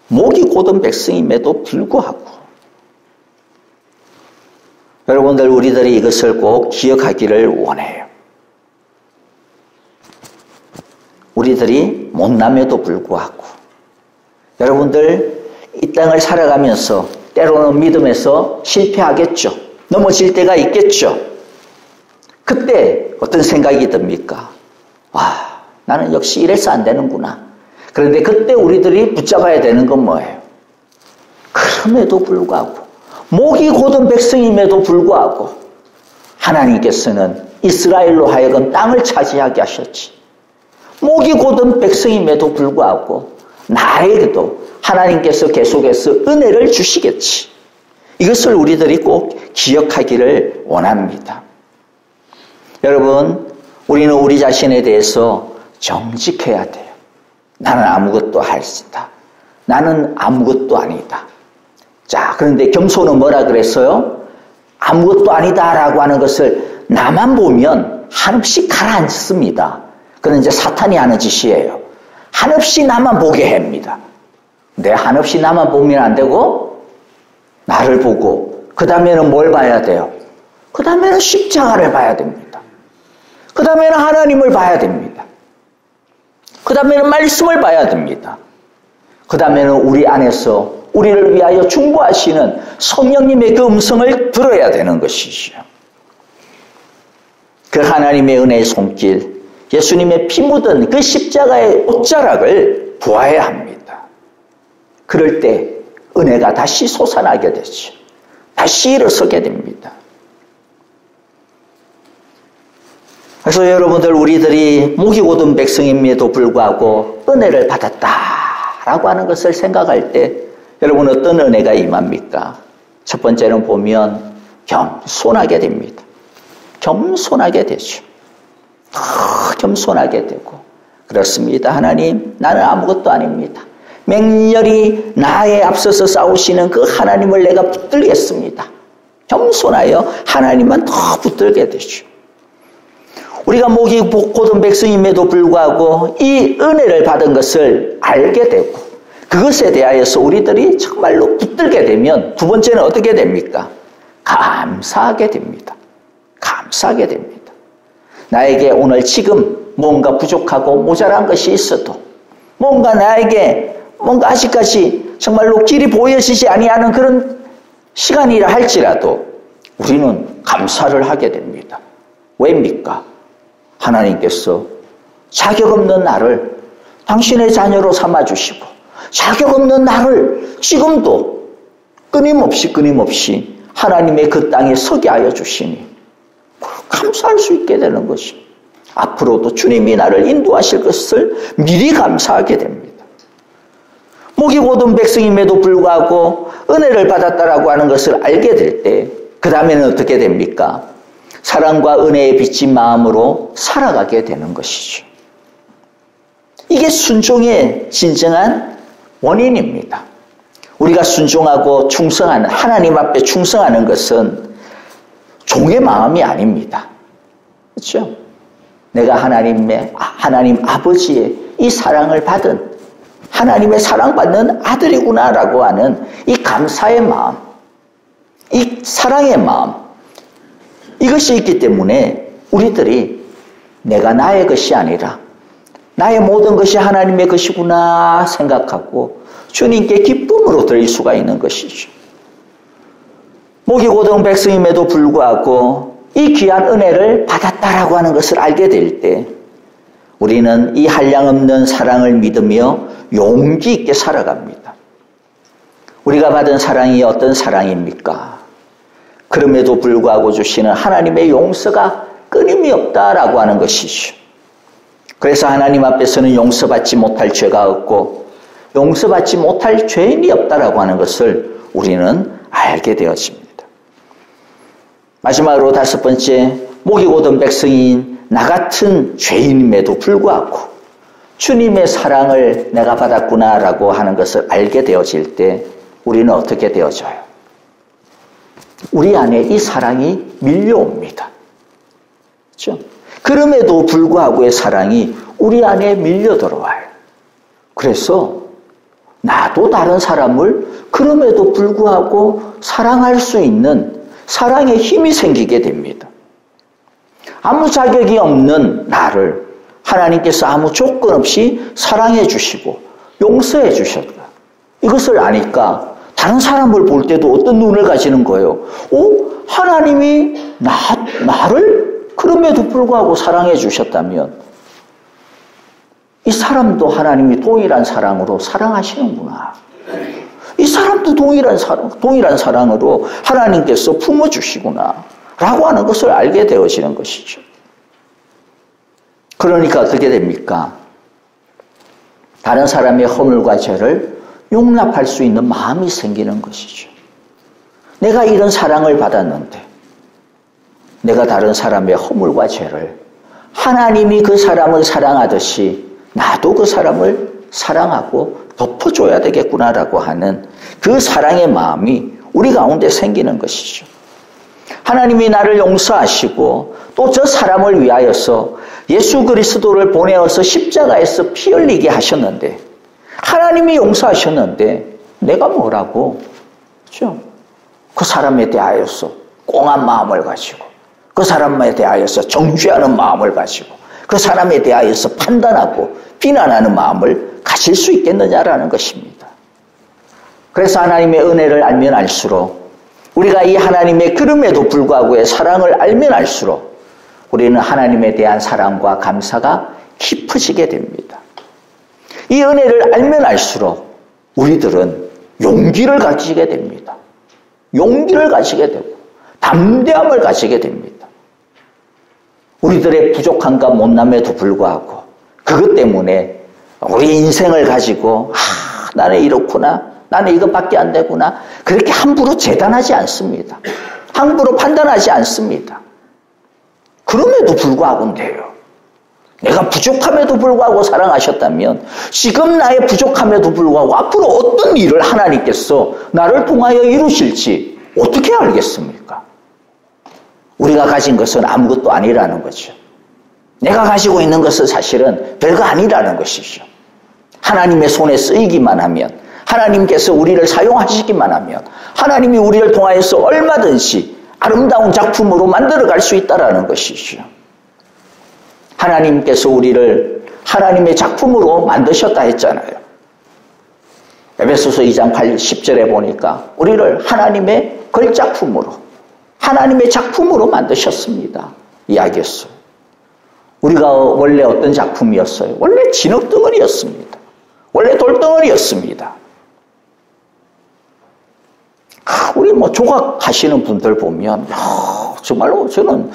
목이 곧은 백성임에도 불구하고. 여러분들 우리들이 이것을 꼭 기억하기를 원해요. 우리들이 못남에도 불구하고 여러분들 이 땅을 살아가면서 때로는 믿음에서 실패하겠죠. 넘어질 때가 있겠죠. 그때 어떤 생각이 듭니까? 와, 나는 역시 이래서 안 되는구나. 그런데 그때 우리들이 붙잡아야 되는 건 뭐예요? 그럼에도 불구하고, 목이 곧은 백성임에도 불구하고 하나님께서는 이스라엘로 하여금 땅을 차지하게 하셨지. 목이 곧은 백성임에도 불구하고 나에게도 하나님께서 계속해서 은혜를 주시겠지. 이것을 우리들이 꼭 기억하기를 원합니다. 여러분, 우리는 우리 자신에 대해서 정직해야 돼요. 나는 아무것도 할 수 있다. 나는 아무것도 아니다. 자, 그런데 겸손은 뭐라 그랬어요? 아무것도 아니다라고 하는 것을 나만 보면 한없이 가라앉습니다. 그건 이제 사탄이 하는 짓이에요. 한없이 나만 보게 합니다. 근데 한없이 나만 보면 안 되고 나를 보고 그 다음에는 뭘 봐야 돼요? 그 다음에는 십자가를 봐야 됩니다. 그 다음에는 하나님을 봐야 됩니다. 그 다음에는 말씀을 봐야 됩니다. 그 다음에는 우리 안에서 우리를 위하여 중보하시는 성령님의 그 음성을 들어야 되는 것이죠. 그 하나님의 은혜의 손길, 예수님의 피 묻은 그 십자가의 옷자락을 보아야 합니다. 그럴 때 은혜가 다시 솟아나게 되죠. 다시 일어서게 됩니다. 그래서 여러분들, 우리들이 목이 곧은 백성임에도 불구하고 은혜를 받았다라고 하는 것을 생각할 때 여러분 어떤 은혜가 임합니까? 첫 번째는 보면 겸손하게 됩니다. 겸손하게 되죠. 겸손하게 되고, 그렇습니다. 하나님, 나는 아무것도 아닙니다. 맹렬히 나에 앞서서 싸우시는 그 하나님을 내가 붙들겠습니다. 겸손하여 하나님만 더 붙들게 되죠. 우리가 목이 곧은 백성임에도 불구하고 이 은혜를 받은 것을 알게 되고 그것에 대하여서 우리들이 정말로 붙들게 되면 두 번째는 어떻게 됩니까? 감사하게 됩니다. 감사하게 됩니다. 나에게 오늘 지금 뭔가 부족하고 모자란 것이 있어도, 뭔가 나에게 뭔가 아직까지 정말로 길이 보여지지 아니하는 그런 시간이라 할지라도 우리는 감사를 하게 됩니다. 왜입니까? 하나님께서 자격 없는 나를 당신의 자녀로 삼아주시고 자격 없는 나를 지금도 끊임없이 하나님의 그 땅에 서게 하여 주시니 감사할 수 있게 되는 것이, 앞으로도 주님이 나를 인도하실 것을 미리 감사하게 됩니다. 목이 곧은 백성임에도 불구하고 은혜를 받았다라고 하는 것을 알게 될 때 그 다음에는 어떻게 됩니까? 사랑과 은혜에 비친 마음으로 살아가게 되는 것이죠. 이게 순종의 진정한 원인입니다. 우리가 순종하고 충성하는, 하나님 앞에 충성하는 것은 종의 마음이 아닙니다. 그렇죠? 내가 하나님 아버지의 이 사랑을 받은, 하나님의 사랑받는 아들이구나라고 하는 이 감사의 마음, 이 사랑의 마음, 이것이 있기 때문에 우리들이 내가 나의 것이 아니라 나의 모든 것이 하나님의 것이구나 생각하고 주님께 기쁨으로 드릴 수가 있는 것이죠. 목이 곧은 백성임에도 불구하고 이 귀한 은혜를 받았다라고 하는 것을 알게 될 때 우리는 이 한량없는 사랑을 믿으며 용기 있게 살아갑니다. 우리가 받은 사랑이 어떤 사랑입니까? 그럼에도 불구하고 주시는 하나님의 용서가 끊임이 없다라고 하는 것이죠. 그래서 하나님 앞에서는 용서받지 못할 죄가 없고 용서받지 못할 죄인이 없다라고 하는 것을 우리는 알게 되어집니다. 마지막으로 다섯 번째, 목이 곧은 백성인 나 같은 죄인임에도 불구하고 주님의 사랑을 내가 받았구나라고 하는 것을 알게 되어질 때 우리는 어떻게 되어져요? 우리 안에 이 사랑이 밀려옵니다. 그렇죠? 그럼에도 불구하고의 사랑이 우리 안에 밀려 들어와요. 그래서 나도 다른 사람을 그럼에도 불구하고 사랑할 수 있는 사랑의 힘이 생기게 됩니다. 아무 자격이 없는 나를 하나님께서 아무 조건 없이 사랑해 주시고 용서해 주셨다. 이것을 아니까 다른 사람을 볼 때도 어떤 눈을 가지는 거예요? 하나님이 나를 그럼에도 불구하고 사랑해 주셨다면 이 사람도 하나님이 동일한 사랑으로 사랑하시는구나. 이 사람도 동일한 사랑으로 하나님께서 품어주시구나. 라고 하는 것을 알게 되어지는 것이죠. 그러니까 어떻게 됩니까? 다른 사람의 허물과 죄를 용납할 수 있는 마음이 생기는 것이죠. 내가 이런 사랑을 받았는데 내가 다른 사람의 허물과 죄를 하나님이 그 사람을 사랑하듯이 나도 그 사람을 사랑하고 덮어줘야 되겠구나라고 하는 그 사랑의 마음이 우리 가운데 생기는 것이죠. 하나님이 나를 용서하시고 또 저 사람을 위하여서 예수 그리스도를 보내어서 십자가에서 피 흘리게 하셨는데 하나님이 용서하셨는데 내가 뭐라고? 그렇죠? 그 사람에 대하여서 꽁한 마음을 가지고 그 사람에 대하여서 정죄하는 마음을 가지고 그 사람에 대하여서 판단하고 비난하는 마음을 가질 수 있겠느냐라는 것입니다. 그래서 하나님의 은혜를 알면 알수록 우리가 이 하나님의 그럼에도 불구하고의 사랑을 알면 알수록 우리는 하나님에 대한 사랑과 감사가 깊어지게 됩니다. 이 은혜를 알면 알수록 우리들은 용기를 가지게 됩니다. 용기를 가지게 되고 담대함을 가지게 됩니다. 우리들의 부족함과 못남에도 불구하고 그것 때문에 우리 인생을 가지고 나는 이렇구나, 나는 이것밖에 안 되구나 그렇게 함부로 재단하지 않습니다. 함부로 판단하지 않습니다. 그럼에도 불구하고인데요. 내가 부족함에도 불구하고 사랑하셨다면 지금 나의 부족함에도 불구하고 앞으로 어떤 일을 하나님께서 나를 통하여 이루실지 어떻게 알겠습니까? 우리가 가진 것은 아무것도 아니라는 거죠. 내가 가지고 있는 것은 사실은 별거 아니라는 것이죠. 하나님의 손에 쓰이기만 하면 하나님께서 우리를 사용하시기만 하면 하나님이 우리를 통하여서 얼마든지 아름다운 작품으로 만들어갈 수 있다는 것이죠. 하나님께서 우리를 하나님의 작품으로 만드셨다 했잖아요. 에베소서 2장 10절에 보니까 우리를 하나님의 걸작품으로 하나님의 작품으로 만드셨습니다. 이야기했어요. 우리가 원래 어떤 작품이었어요? 원래 진흙덩어리였습니다. 원래 돌덩어리였습니다. 우리 조각하시는 분들 보면 정말로 저는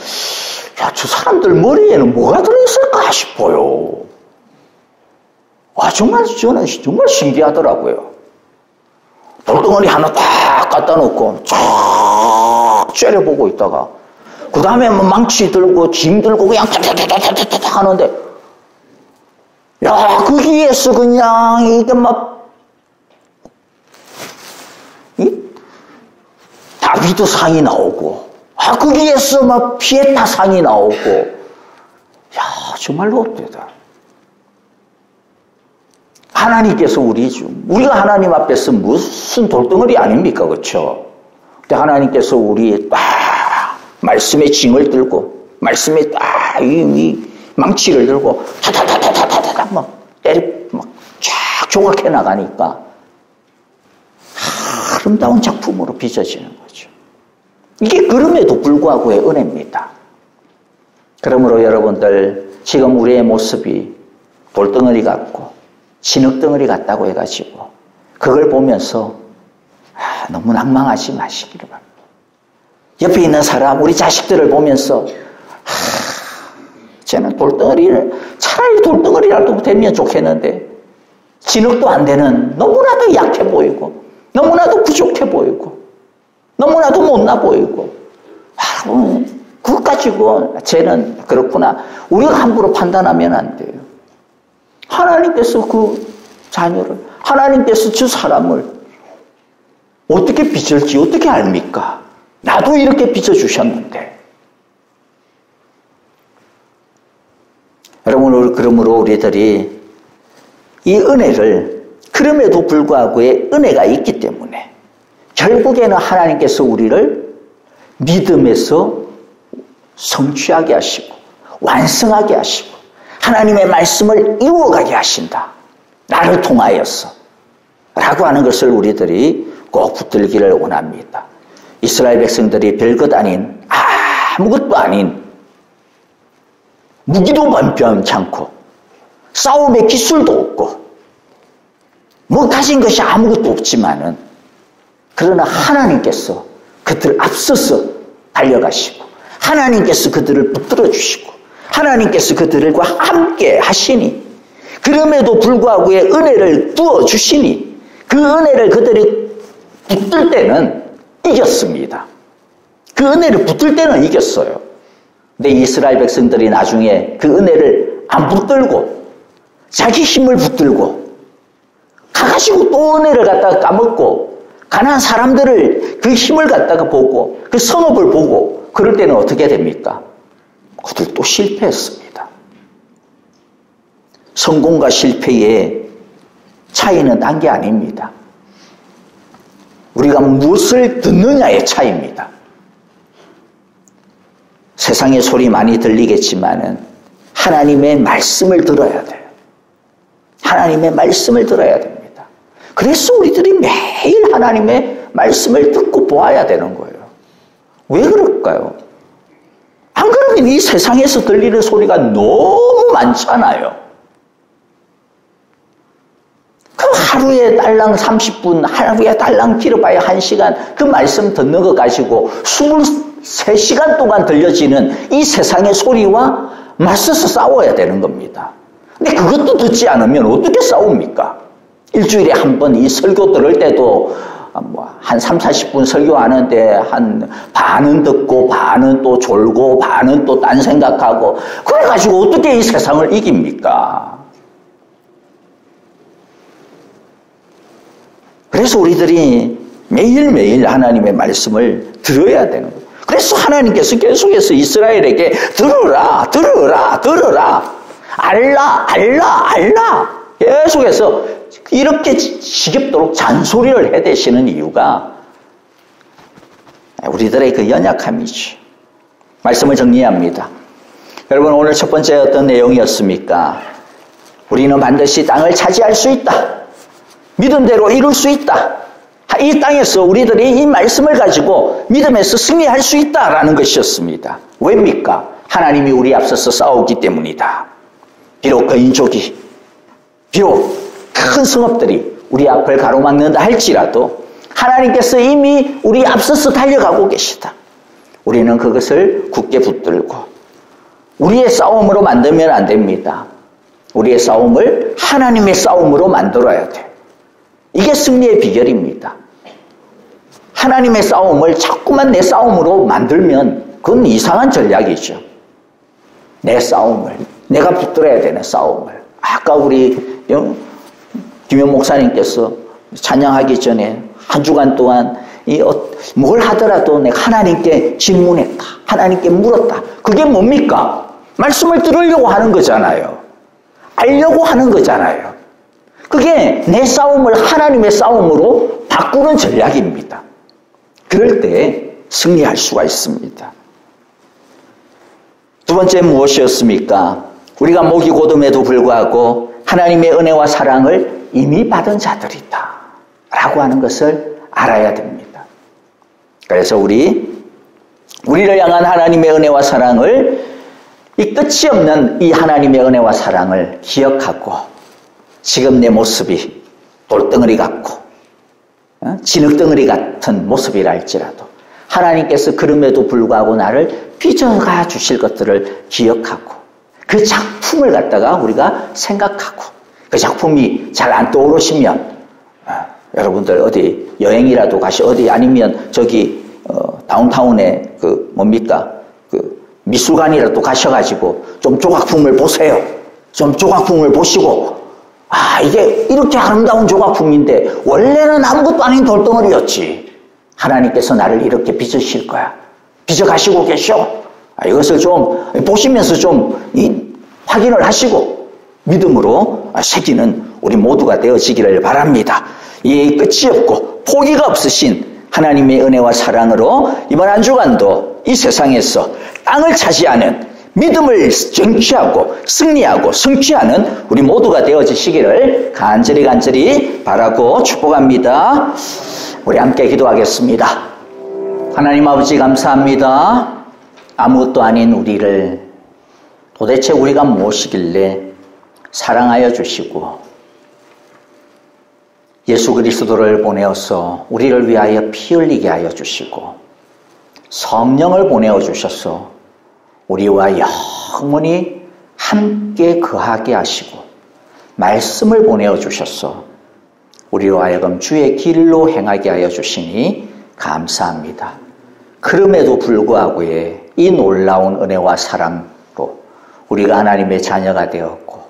저 사람들 머리에는 뭐가 들어있을까 싶어요. 정말 저는 정말 신기하더라고요. 돌덩어리 하나 딱 갖다 놓고 쫙 째려보고 있다가 그 다음에 망치 들고 짐 들고 그냥 타타타타타타 하는데 거기에서 그냥 이게 다비드 상이 나오고 거기에서 피에타 상이 나오고 정말로 어때다. 하나님께서 우리가 하나님 앞에서 무슨 돌덩어리 아닙니까? 그렇죠? 근데 하나님께서 우리 말씀의 징을 들고 말씀의 이 망치를 들고 타타타타타타타 쫙 조각해 나가니까 아름다운 작품으로 빚어지는 거죠. 이게 그럼에도 불구하고의 은혜입니다. 그러므로 여러분들 지금 우리의 모습이 돌덩어리 같고 진흙덩어리 같다고 해가지고 그걸 보면서 너무 낭망하지 마시기를 바랍니다. 옆에 있는 사람, 우리 자식들을 보면서 쟤는 차라리 돌덩어리라도 되면 좋겠는데 진흙도 안 되는 너무나도 약해 보이고 너무나도 부족해 보이고 너무나도 못나 보이고 그것 가지고 쟤는 그렇구나. 우리가 함부로 판단하면 안 돼요. 하나님께서 그 자녀를 하나님께서 저 사람을 어떻게 빚을지 어떻게 압니까? 나도 이렇게 빚어주셨는데. 여러분, 그러므로 우리들이 이 은혜를 그럼에도 불구하고의 은혜가 있기 때문에 결국에는 하나님께서 우리를 믿음에서 성취하게 하시고 완성하게 하시고 하나님의 말씀을 이루어가게 하신다. 나를 통하여서 라고 하는 것을 우리들이 꼭 붙들기를 원합니다. 이스라엘 백성들이 별것 아닌, 아무것도 아닌, 무기도 변변찮고 싸움의 기술도 없고 뭐 가진 것이 아무것도 없지만은, 그러나 하나님께서 그들을 앞서서 달려가시고 하나님께서 그들을 붙들어 주시고 하나님께서 그들과 함께 하시니, 그럼에도 불구하고 은혜를 부어 주시니 그 은혜를 그들이 붙들 때는 이겼습니다. 그 은혜를 붙들 때는 이겼어요. 근데 이스라엘 백성들이 나중에 그 은혜를 안 붙들고 자기 힘을 붙들고 가가지고 또 은혜를 갖다가 까먹고 가난한 사람들을 그 힘을 갖다가 보고 그 성읍을 보고 그럴 때는 어떻게 됩니까? 그들 또 실패했습니다. 성공과 실패의 차이는 딴 게 아닙니다. 우리가 무엇을 듣느냐의 차이입니다. 세상의 소리 많이 들리겠지만은 하나님의 말씀을 들어야 돼요. 하나님의 말씀을 들어야 됩니다. 그래서 우리들이 매일 하나님의 말씀을 듣고 보아야 되는 거예요. 왜 그럴까요? 안 그러면 이 세상에서 들리는 소리가 너무 많잖아요. 그럼 하루에 딸랑 30분, 하루에 딸랑 길어봐야 1시간 그 말씀 듣는 거 가지고 23시간 동안 들려지는 이 세상의 소리와 맞서서 싸워야 되는 겁니다. 근데 그것도 듣지 않으면 어떻게 싸웁니까? 일주일에 한 번 이 설교 들을 때도 한 3, 40분 설교하는데 한 반은 듣고 반은 또 졸고 반은 또 딴 생각하고 그래가지고 어떻게 이 세상을 이깁니까? 그래서 우리들이 매일매일 하나님의 말씀을 들어야 되는 거예요. 그래서 하나님께서 계속해서 이스라엘에게 들으라, 들으라, 들으라, 알라, 알라, 알라 계속해서 이렇게 지겹도록 잔소리를 해대시는 이유가 우리들의 그 연약함이죠. 말씀을 정리합니다. 여러분, 오늘 첫 번째 어떤 내용이었습니까? 우리는 반드시 땅을 차지할 수 있다. 믿음대로 이룰 수 있다. 이 땅에서 우리들이 이 말씀을 가지고 믿음에서 승리할 수 있다라는 것이었습니다. 왜입니까? 하나님이 우리 앞서서 싸우기 때문이다. 비록 거인족이, 비록 큰 성읍들이 우리 앞을 가로막는다 할지라도 하나님께서 이미 우리 앞서서 달려가고 계시다. 우리는 그것을 굳게 붙들고 우리의 싸움으로 만들면 안 됩니다. 우리의 싸움을 하나님의 싸움으로 만들어야 돼. 이게 승리의 비결입니다. 하나님의 싸움을 자꾸만 내 싸움으로 만들면 그건 이상한 전략이죠. 내 싸움을, 내가 붙들어야 되는 싸움을. 아까 우리 김현 목사님께서 찬양하기 전에 한 주간 동안 뭘 하더라도 내가 하나님께 질문했다. 하나님께 물었다. 그게 뭡니까? 말씀을 들으려고 하는 거잖아요. 알려고 하는 거잖아요. 그게 내 싸움을 하나님의 싸움으로 바꾸는 전략입니다. 그럴 때 승리할 수가 있습니다. 두 번째 무엇이었습니까? 우리가 목이 고름에도 불구하고 하나님의 은혜와 사랑을 이미 받은 자들이다 라고 하는 것을 알아야 됩니다. 그래서 우리를 향한 하나님의 은혜와 사랑을, 이 끝이 없는 이 하나님의 은혜와 사랑을 기억하고 지금 내 모습이 돌덩어리 같고 진흙덩어리 같은 모습이라 할지라도 하나님께서 그럼에도 불구하고 나를 빚어가 주실 것들을 기억하고 그 작품을 갖다가 우리가 생각하고 그 작품이 잘 안 떠오르시면 여러분들 어디 여행이라도 어디 아니면 저기 다운타운에 그 뭡니까 그 미술관이라도 가셔가지고 좀 조각품을 보세요. 좀 조각품을 보시고 이게 이렇게 아름다운 조각품인데 원래는 아무것도 아닌 돌덩어리였지. 하나님께서 나를 이렇게 빚으실 거야. 빚어가시고 계셔. 이것을 좀 보시면서 좀 확인을 하시고 믿음으로 새기는 우리 모두가 되어지기를 바랍니다. 이 끝이 없고 포기가 없으신 하나님의 은혜와 사랑으로 이번 한 주간도 이 세상에서 땅을 차지하는 믿음을 쟁취하고 승리하고 성취하는 우리 모두가 되어지시기를 간절히 바라고 축복합니다. 우리 함께 기도하겠습니다. 하나님 아버지 감사합니다. 아무것도 아닌 우리를 도대체 우리가 무엇이길래 사랑하여 주시고 예수 그리스도를 보내어서 우리를 위하여 피 흘리게 하여 주시고 성령을 보내어 주셔서 우리와 영원히 함께 거하게 하시고 말씀을 보내어 주셔서 우리로 하여금 주의 길로 행하게 하여 주시니 감사합니다. 그럼에도 불구하고 이 놀라운 은혜와 사랑으로 우리가 하나님의 자녀가 되었고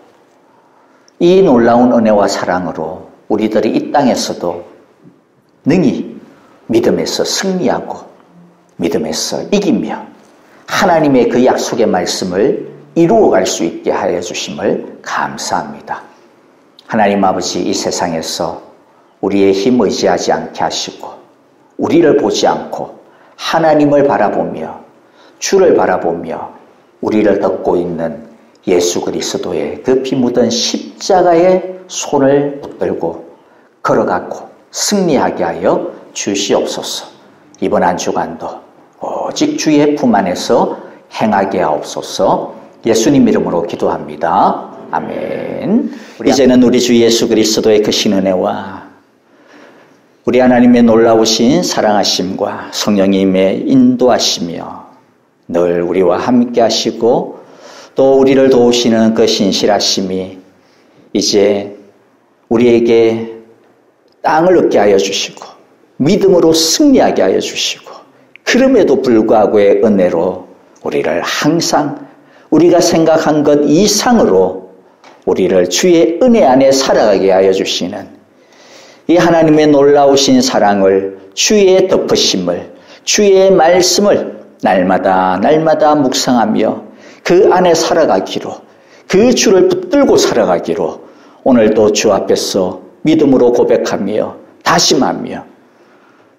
이 놀라운 은혜와 사랑으로 우리들이 이 땅에서도 능히 믿음에서 승리하고 믿음에서 이기며 하나님의 그 약속의 말씀을 이루어갈 수 있게 하여 주심을 감사합니다. 하나님 아버지, 이 세상에서 우리의 힘 의지하지 않게 하시고 우리를 보지 않고 하나님을 바라보며 주를 바라보며 우리를 덮고 있는 예수 그리스도의 그 피 묻은 십자가의 손을 붙들고 걸어가고 승리하게 하여 주시옵소서. 이번 한 주간도 오직 주의 품 안에서 행하게 하옵소서. 예수님 이름으로 기도합니다. 아멘. 이제는 우리 주 예수 그리스도의 그 신은혜와 우리 하나님의 놀라우신 사랑하심과 성령님의 인도하시며 늘 우리와 함께 하시고 또 우리를 도우시는 그 신실하심이 이제 우리에게 땅을 얻게 하여 주시고 믿음으로 승리하게 하여 주시고 그럼에도 불구하고의 은혜로 우리를 항상 우리가 생각한 것 이상으로 우리를 주의 은혜 안에 살아가게 하여 주시는 이 하나님의 놀라우신 사랑을, 주의 덮으심을, 주의 말씀을 날마다 묵상하며 그 안에 살아가기로, 그 주를 붙들고 살아가기로 오늘도 주 앞에서 믿음으로 고백하며 다짐하며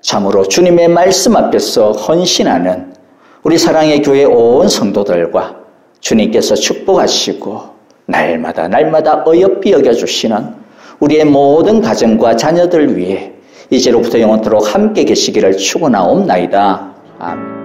참으로 주님의 말씀 앞에서 헌신하는 우리 사랑의 교회 온 성도들과 주님께서 축복하시고 날마다 어여삐 여겨주시는 우리의 모든 가정과 자녀들 위해 이제로부터 영원토록 함께 계시기를 축원하옵나이다. 아멘.